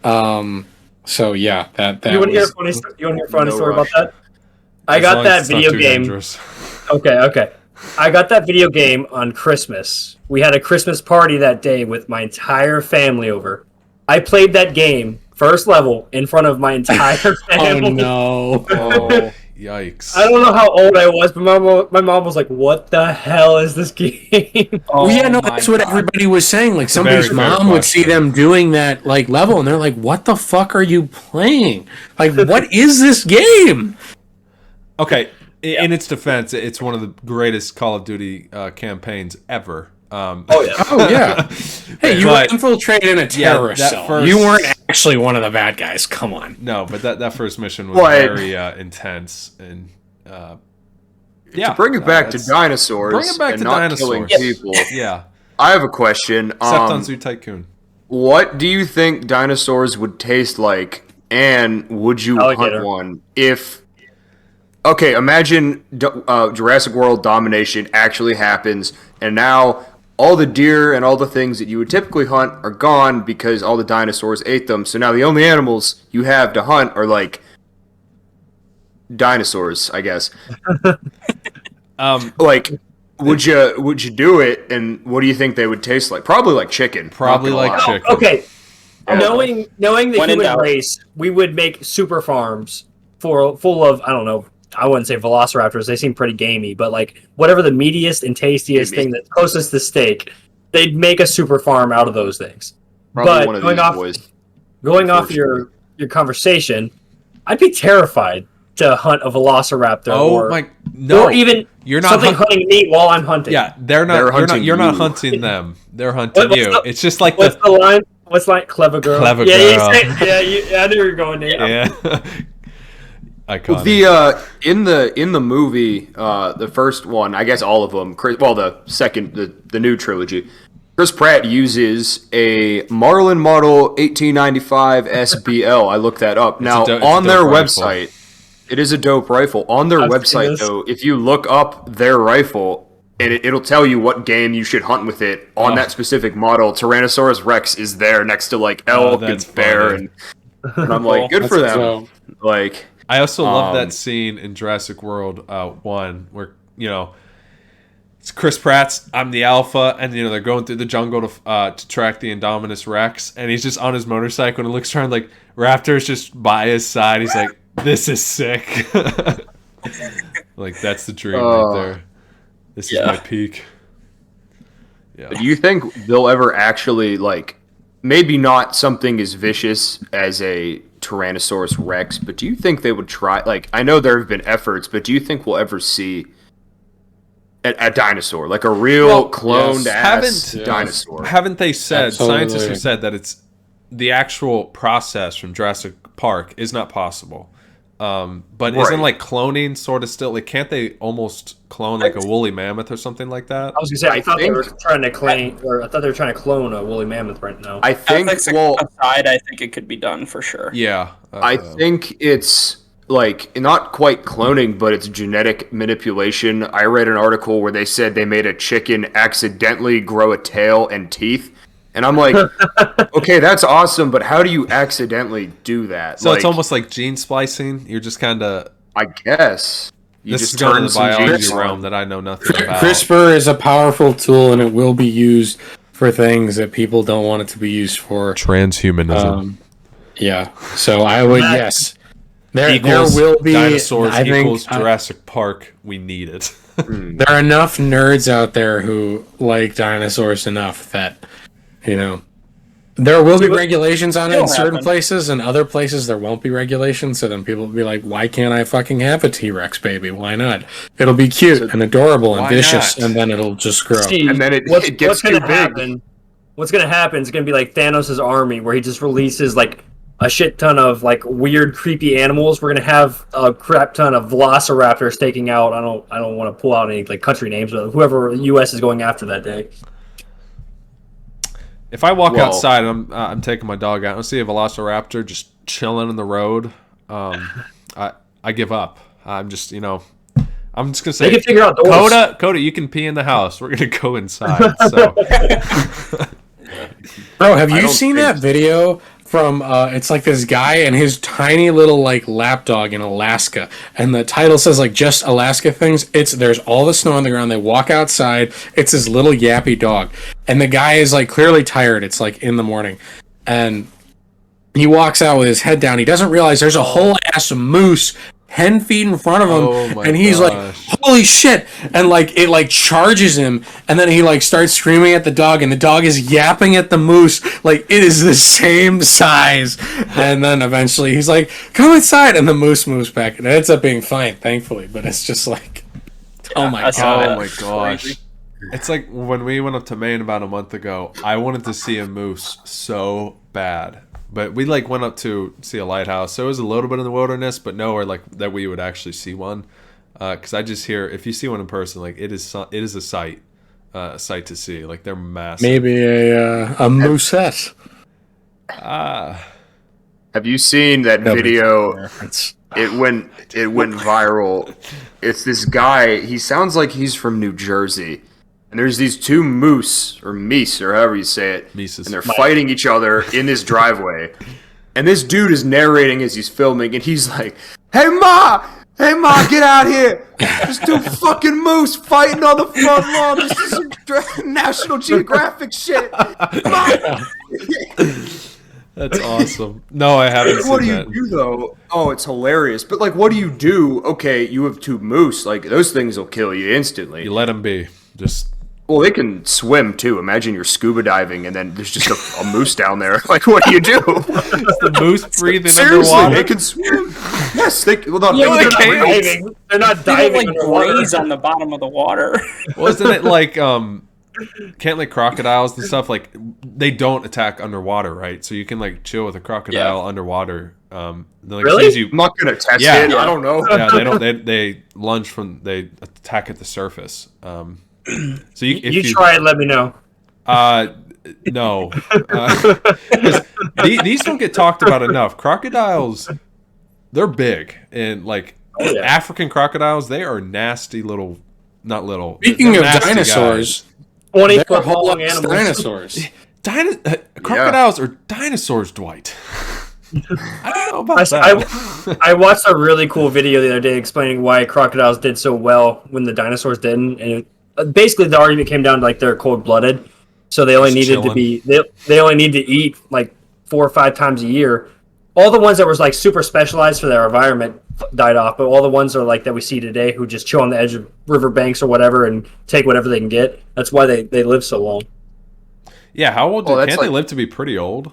So yeah, that you want to hear a funny story about that? I got that video game. Okay. I got that video game on Christmas. We had a Christmas party that day with my entire family over. I played that game first level in front of my entire family. Oh no! Oh, yikes! I don't know how old I was, but my mom was like, "What the hell is this game?" Well, yeah, no, my that's what God. everybody was saying. Like, a somebody's very fair mom would see question. them doing that like level, and they're like, "What the fuck are you playing? Like, what is this game?" Okay, in its defense, it's one of the greatest Call of Duty campaigns ever. Oh yeah. Oh yeah. Hey, you But- were infiltrating a terrorist that cell. first- You weren't actually one of the bad guys. Come on. No, but that first mission was What? very intense and yeah. To bring it back to that's- dinosaurs Bring it back and to not dinosaurs. killing people, Yeah, I have a question. except on Zoo Tycoon. What do you think dinosaurs would taste like, and would you Alligator. hunt one if... Okay, imagine Jurassic World domination actually happens, and now all the deer and all the things that you would typically hunt are gone because all the dinosaurs ate them. So now the only animals you have to hunt are, like, dinosaurs, I guess. Like, would you do it, and what do you think they would taste like? Probably like chicken. Probably not gonna like lie. chicken. Okay. Knowing the When in human doubt. race, we would make super farms full of, I don't know, I wouldn't say velociraptors. They seem pretty gamey, but like whatever the meatiest and tastiest Gamey. thing that's closest to steak, they'd make a super farm out of those things. Probably But one of going these off- boys. Going off your conversation, I'd be terrified to hunt a velociraptor Oh or, my no! or even You're not something hunt- hunting me while I'm hunting. Yeah, they're not. They're You're not. hunting You're not you. hunting them. They're hunting What's you. the- It's just like What's the the line? What's like clever girl? Clever yeah, girl. I knew you were going there. yeah. Iconic. The in the movie, the first one, I guess all of them. The second, the new trilogy. Chris Pratt uses a Marlin Model 1895 SBL. I looked that up. Now it's a on their dope rifle. website, it is a dope rifle. On their I've seen website, this. though, if you look up their rifle, and it'll tell you what game you should hunt with it on Oh. that specific model. Tyrannosaurus Rex is there next to like elk and that's bear, funny. and I'm like, good for them. So, Like. I also love Um, that scene in Jurassic World 1 where, it's Chris Pratt's I'm the Alpha, and, they're going through the jungle to track the Indominus Rex, and he's just on his motorcycle, and it looks around like Raptor's just by his side. He's like, this is sick. Like, that's the dream right there. This is my peak. Yeah. Do you think they'll ever actually, like, maybe not something as vicious as a Tyrannosaurus Rex, but do you think they would try, like, I know there have been efforts, but do you think we'll ever see a dinosaur, like a real Well, cloned ass haven't- dinosaur? Haven't they said, Absolutely. scientists have said that it's the actual process from Jurassic Park is not possible. But isn't Right. like cloning sort of still, like, can't they almost clone like a woolly mammoth or something like that? I was gonna say I thought they think- were trying to clone a woolly mammoth right now. I think, Ethics well, aside, I think it could be done for sure. Yeah. I think it's like not quite cloning, but it's genetic manipulation. I read an article where they said they made a chicken accidentally grow a tail and teeth. And I'm like, okay, that's awesome, but how do you accidentally do that? So it's Like, almost like gene splicing. You're just kind of, I guess. You this just is going turn to the some biology genes on. realm that I know nothing about. CRISPR is a powerful tool, and it will be used for things that people don't want it to be used for. Transhumanism Yeah. So I would yes. There equals will be dinosaurs I think equals Jurassic Park. We need it. there are enough nerds out there who like dinosaurs enough that there will be regulations on it in It'll certain happen. places, and other places there won't be regulations. So then people will be like, "Why can't I fucking have a T-Rex baby? Why not? It'll be cute and adorable and why vicious, not? and then it'll just grow." See, And then it gets what's gonna too big. happen? What's gonna happen is gonna be like Thanos' army, where he just releases like a shit ton of like weird, creepy animals. We're gonna have a crap ton of velociraptors taking out. I don't want to pull out any like country names, but whoever the U.S. is going after that day. If I walk Well- outside and I'm taking my dog out and I see a velociraptor just chilling in the road, I give up. I'm just I'm just gonna say, They can figure out doors. Coda, you can pee in the house. We're gonna go inside. So Bro, have I you don't seen think- that video from it's like this guy and his tiny little like lapdog in Alaska, and the title says like just Alaska things. There's all the snow on the ground. They walk outside. It's this little yappy dog, and the guy is like clearly tired. It's like in the morning, and He walks out with his head down. He doesn't realize there's a whole ass moose 10 feet in front of him, and he's like, holy shit, and like it like charges him, and then he like starts screaming at the dog, and the dog is yapping at the moose like it is the same size, and then eventually he's like, come inside, and the moose moves back, and it ends up being fine, thankfully, but it's just like, oh my god. Oh my gosh. It's like when we went up to Maine about a month ago, I wanted to see a moose so bad. But we like went up to see a lighthouse, so it was a little bit in the wilderness, but nowhere like that we would actually see one. Because I just hear if you see one in person, like it is a sight to see. Like they're massive. Maybe a moosette. Have you seen that video? It went viral. It's this guy. He sounds like he's from New Jersey. And there's these two moose, or meese, or however you say it, Mises. and they're fighting each other in this driveway. And this dude is narrating as he's filming, and he's like, hey, Ma, get out here. There's two fucking moose fighting on the front lawn. This is some National Geographic shit. That's awesome. No, I haven't seen What do that. you do, though? Oh, it's hilarious. But, like, what do you do? Okay, you have two moose. Like, those things will kill you instantly. You let them be. Just... Well, they can swim too. Imagine you're scuba diving and then there's just a moose down there. Like, what do you do? Is the moose breathing Seriously, underwater? they can swim. Yes, they. Well, not, Yeah, they're they not can. diving. They're not They diving don't like underwater. graze on the bottom of the water. Wasn't it like can't like crocodiles and stuff like they don't attack underwater, right? So you can like chill with a crocodile underwater. Like, Really? sees you, I'm not gonna test Yeah. it. I don't know. yeah, they don't. They lunge they attack at the surface. So if You try and let me know. No, 'cause these don't get talked about enough. Crocodiles, they're big, and like African crocodiles, they are nasty little, not little. Speaking they're of nasty dinosaurs, 20 they're foot whole long animals. dinosaurs. Crocodiles are dinosaurs, Dwight. I don't know about that. I watched a really cool video the other day explaining why crocodiles did so well when the dinosaurs didn't, and basically the argument came down to like they're cold-blooded, so they only Just needed to chilling. be they only need to eat like 4 or 5 times a year. All the ones that was like super specialized for their environment died off, but all the ones are like that we see today who just chill on the edge of riverbanks or whatever and take whatever they can get. That's why they live so long. Yeah, how old? Oh, that's Can't they like- live to be pretty old?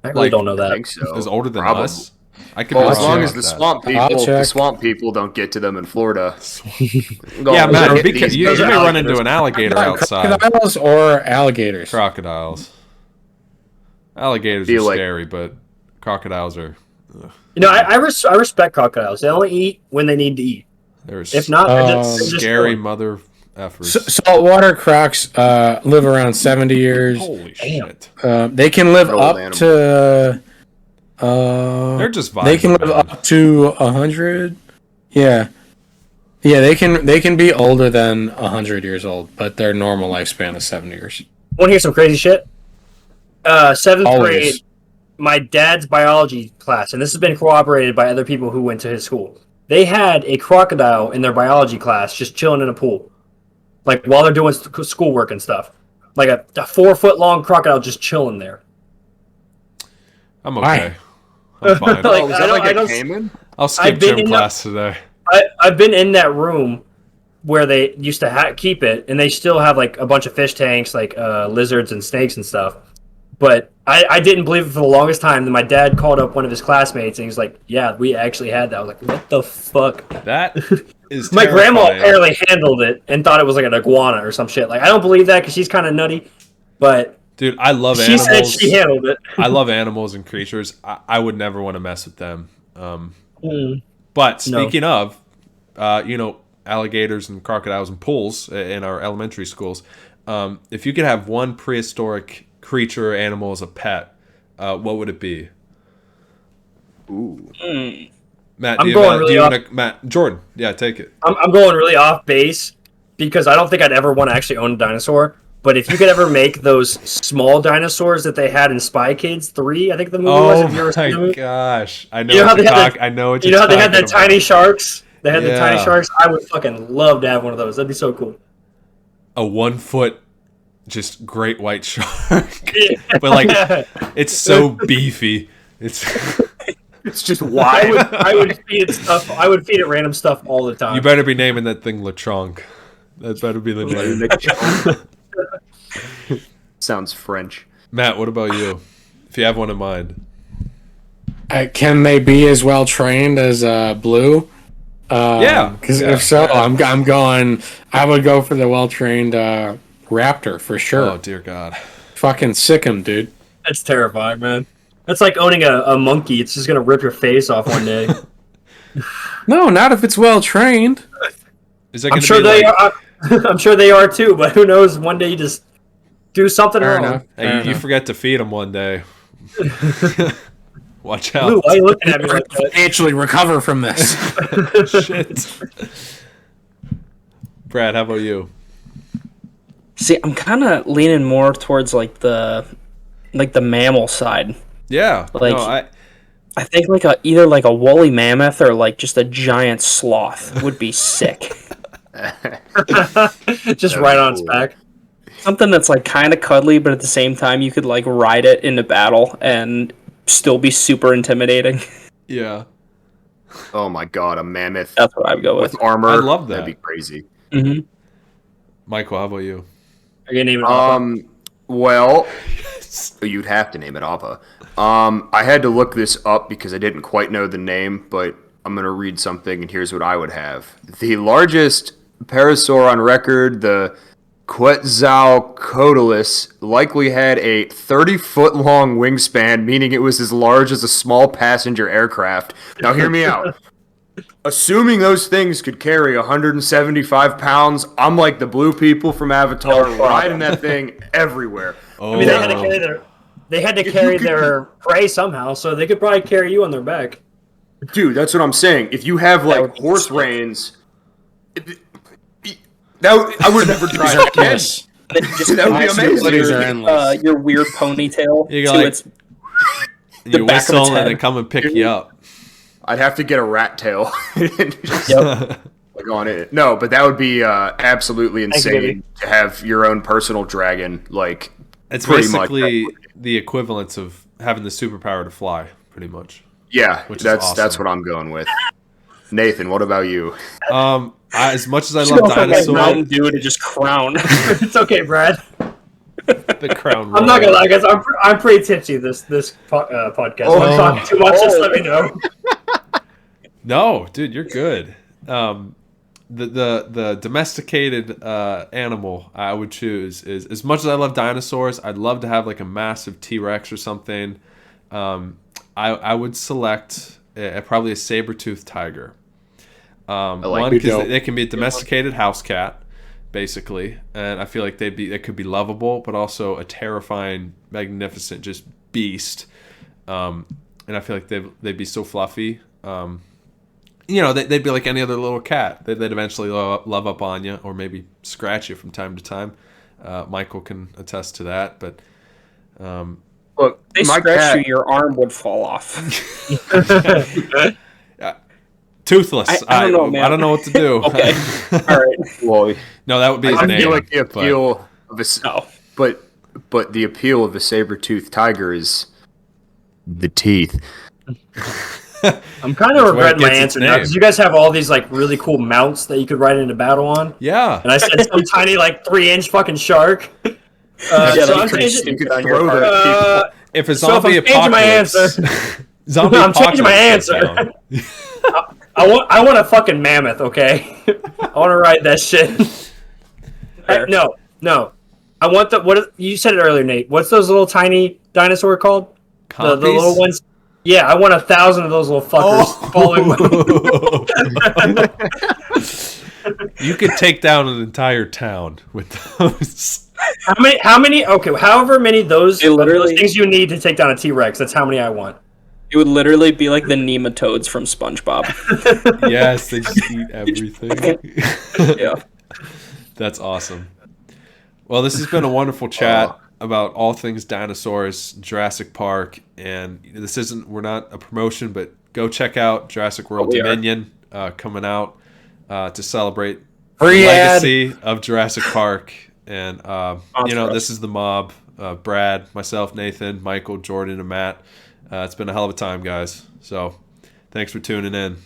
I really Like, don't know I that. think so. Is older than Probably. us? I could. Well, be as wrong long about as that. I'll the check. swamp people don't get to them in Florida. Yeah, Matt, because you those may are run into alligators. an alligator outside. Crocodiles or alligators? Crocodiles. Alligators Feel are like- scary, but crocodiles are. You know, I respect crocodiles. They only eat when they need to eat. They're If not, they're just scary chilling. mother effers. Saltwater crocs live around 70 years. Holy Damn. shit! They can live Old up animal. to. They're just vibing. They can live man. up to 100. Yeah, They can be older than 100 years old, but their normal lifespan is 7 years. Want to hear some crazy shit? 7th Always. grade, my dad's biology class, and this has been corroborated by other people who went to his school. They had a crocodile in their biology class just chilling in a pool, like while they're doing schoolwork and stuff. Like a 4-foot long crocodile just chilling there. I'm Why? okay. I'm fine. Like, Oh, is I that don't- like I a don't- caiman? I'll I've skip been gym in class today. I've been in that room where they used to keep it, and they still have like a bunch of fish tanks, like lizards and snakes and stuff. But I didn't believe it for the longest time. Then my dad called up one of his classmates, and he's like, "Yeah, we actually had that." I was like, "What the fuck?" That is My grandma terrifying. apparently handled it and thought it was like an iguana or some shit. Like, I don't believe that because she's kind of nutty, but Dude, I love she animals. said she handled it. I love animals and creatures. I would never want to mess with them. But No. speaking of, alligators and crocodiles and pools in our elementary schools, if you could have one prehistoric creature or animal as a pet, what would it be? Ooh. Matt, I'm do you going have, really do you off- want to, Matt, Jordan, yeah, take it. I'm going really off base because I don't think I'd ever want to actually own a dinosaur. But if you could ever make those small dinosaurs that they had in Spy Kids 3, I think the movie was. Oh If you ever seen the my movie. gosh, I know. You know how what they you're had talking. I know what You you're know how they had the talking about. tiny sharks? They had the tiny Yeah. sharks. I would fucking love to have one of those. That'd be so cool. A 1 foot just great white shark, but like it's so beefy. It's just wide. I would feed it stuff. I would feed it random stuff all the time. You better be naming that thing LeChonk. That better be the name. Sounds French. Matt, what about you? If you have one in mind. Can they be as well trained as Blue? Yeah. Because if so, I'm going. I would go for the well trained raptor for sure. Oh dear God. Fucking sick him, dude. That's terrifying, man. That's like owning a monkey. It's just gonna rip your face off one day. No, not if it's well trained. Is that I'm gonna sure be they like, are. I'm sure they are too. But who knows? One day you just do something Fair wrong. enough. hey, you forget to feed him one day. Watch out. Blue, why are you looking at me like that? Financially recover from this. Shit. Brad, how about you? See, I'm kind of leaning more towards like the mammal side. Yeah. Like- no, I think either like a woolly mammoth or like just a giant sloth would be sick. Just right on its back. Something that's like kind of cuddly, but at the same time you could like ride it into battle and still be super intimidating. yeah. Oh my god, a mammoth That's what I'd go with. with armor. I love that. That'd be crazy. Mm-hmm. Michael, how about you? Are you gonna name it? Appa? Well, you'd have to name it Appa. I had to look this up because I didn't quite know the name, but I'm going to read something, and here's what I would have. The largest parasaur on record, the Quetzalcoatlus, likely had a 30-foot-long wingspan, meaning it was as large as a small passenger aircraft. Now, hear me out. Assuming those things could carry 175 pounds, I'm like the blue people from Avatar, riding that thing everywhere. Oh, I mean, they had to carry their prey somehow, so they could probably carry you on their back. Dude, that's what I'm saying. If you have would like be horse sick. reins, I would never try it again. Yes. That would be Possibilities are amazing. endless. Your weird ponytail You to go like- its you back of whistle its and head. they come and pick you up. I'd have to get a rat tail and just Yep. like on it. No, but that would be absolutely you, insane baby. to have your own personal dragon. Like It's pretty much. basically the equivalence of having the superpower to fly, pretty much. Yeah, Which is that's awesome. what I'm going with. Nathan, what about you? As much as I love Mountain dinosaur, Dew to just crown. It's okay, Brad. the crown. I'm not gonna lie, guys. I'm pretty tipsy this podcast. If I'm talking too much, just let me know. No, dude, you're good. The domesticated animal I would choose is, as much as I love dinosaurs, I'd love to have like a massive T-Rex or something. I would select probably a saber-toothed tiger. One, because they can be a domesticated house cat, basically, and I feel like they could be lovable, but also a terrifying, magnificent, just beast. And I feel like they'd be so fluffy. They'd be like any other little cat. They'd eventually love up on you, or maybe scratch you from time to time. Michael can attest to that, but Look, They my scratch cat. you, your arm would fall off. toothless. I don't know, man. I don't know what to do. Okay. All right. Well, No, that would be his I name. feel like the but- appeal of a No. but the appeal of a saber-toothed tiger is the teeth. I'm kind of where it regretting my gets its answer now name. because you guys have all these like really cool mounts that you could ride into battle on, Yeah. and I said some tiny like 3-inch fucking shark. Yeah, So that'd I'm be pretty changing. You could stupid on your throw part. that If a So if I'm zombie changing my apocalypse, zombie I'm changing my apocalypse answer. goes down. I want a fucking mammoth, okay? I want to ride that shit. Fair. No. I want you said it earlier, Nate. What's those little tiny dinosaur called? The little Compies? ones. Yeah, I want 1,000 of those little fuckers following my. You could take down an entire town with those. How many? Okay, however many those literally- things you need to take down a T-Rex. That's how many I want. It would literally be like the nematodes from SpongeBob. Yes, they just eat everything. Yeah. That's awesome. Well, this has been a wonderful chat about all things dinosaurs, Jurassic Park, and we're not a promotion, but go check out Jurassic World we are. Dominion coming out to celebrate Free the ad. legacy of Jurassic Park. And this is the mob. Brad, myself, Nathan, Michael, Jordan, and Matt. It's been a hell of a time, guys. So thanks for tuning in.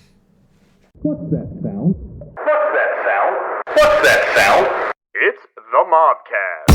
What's that sound? What's that sound? What's that sound? It's the MOBcast.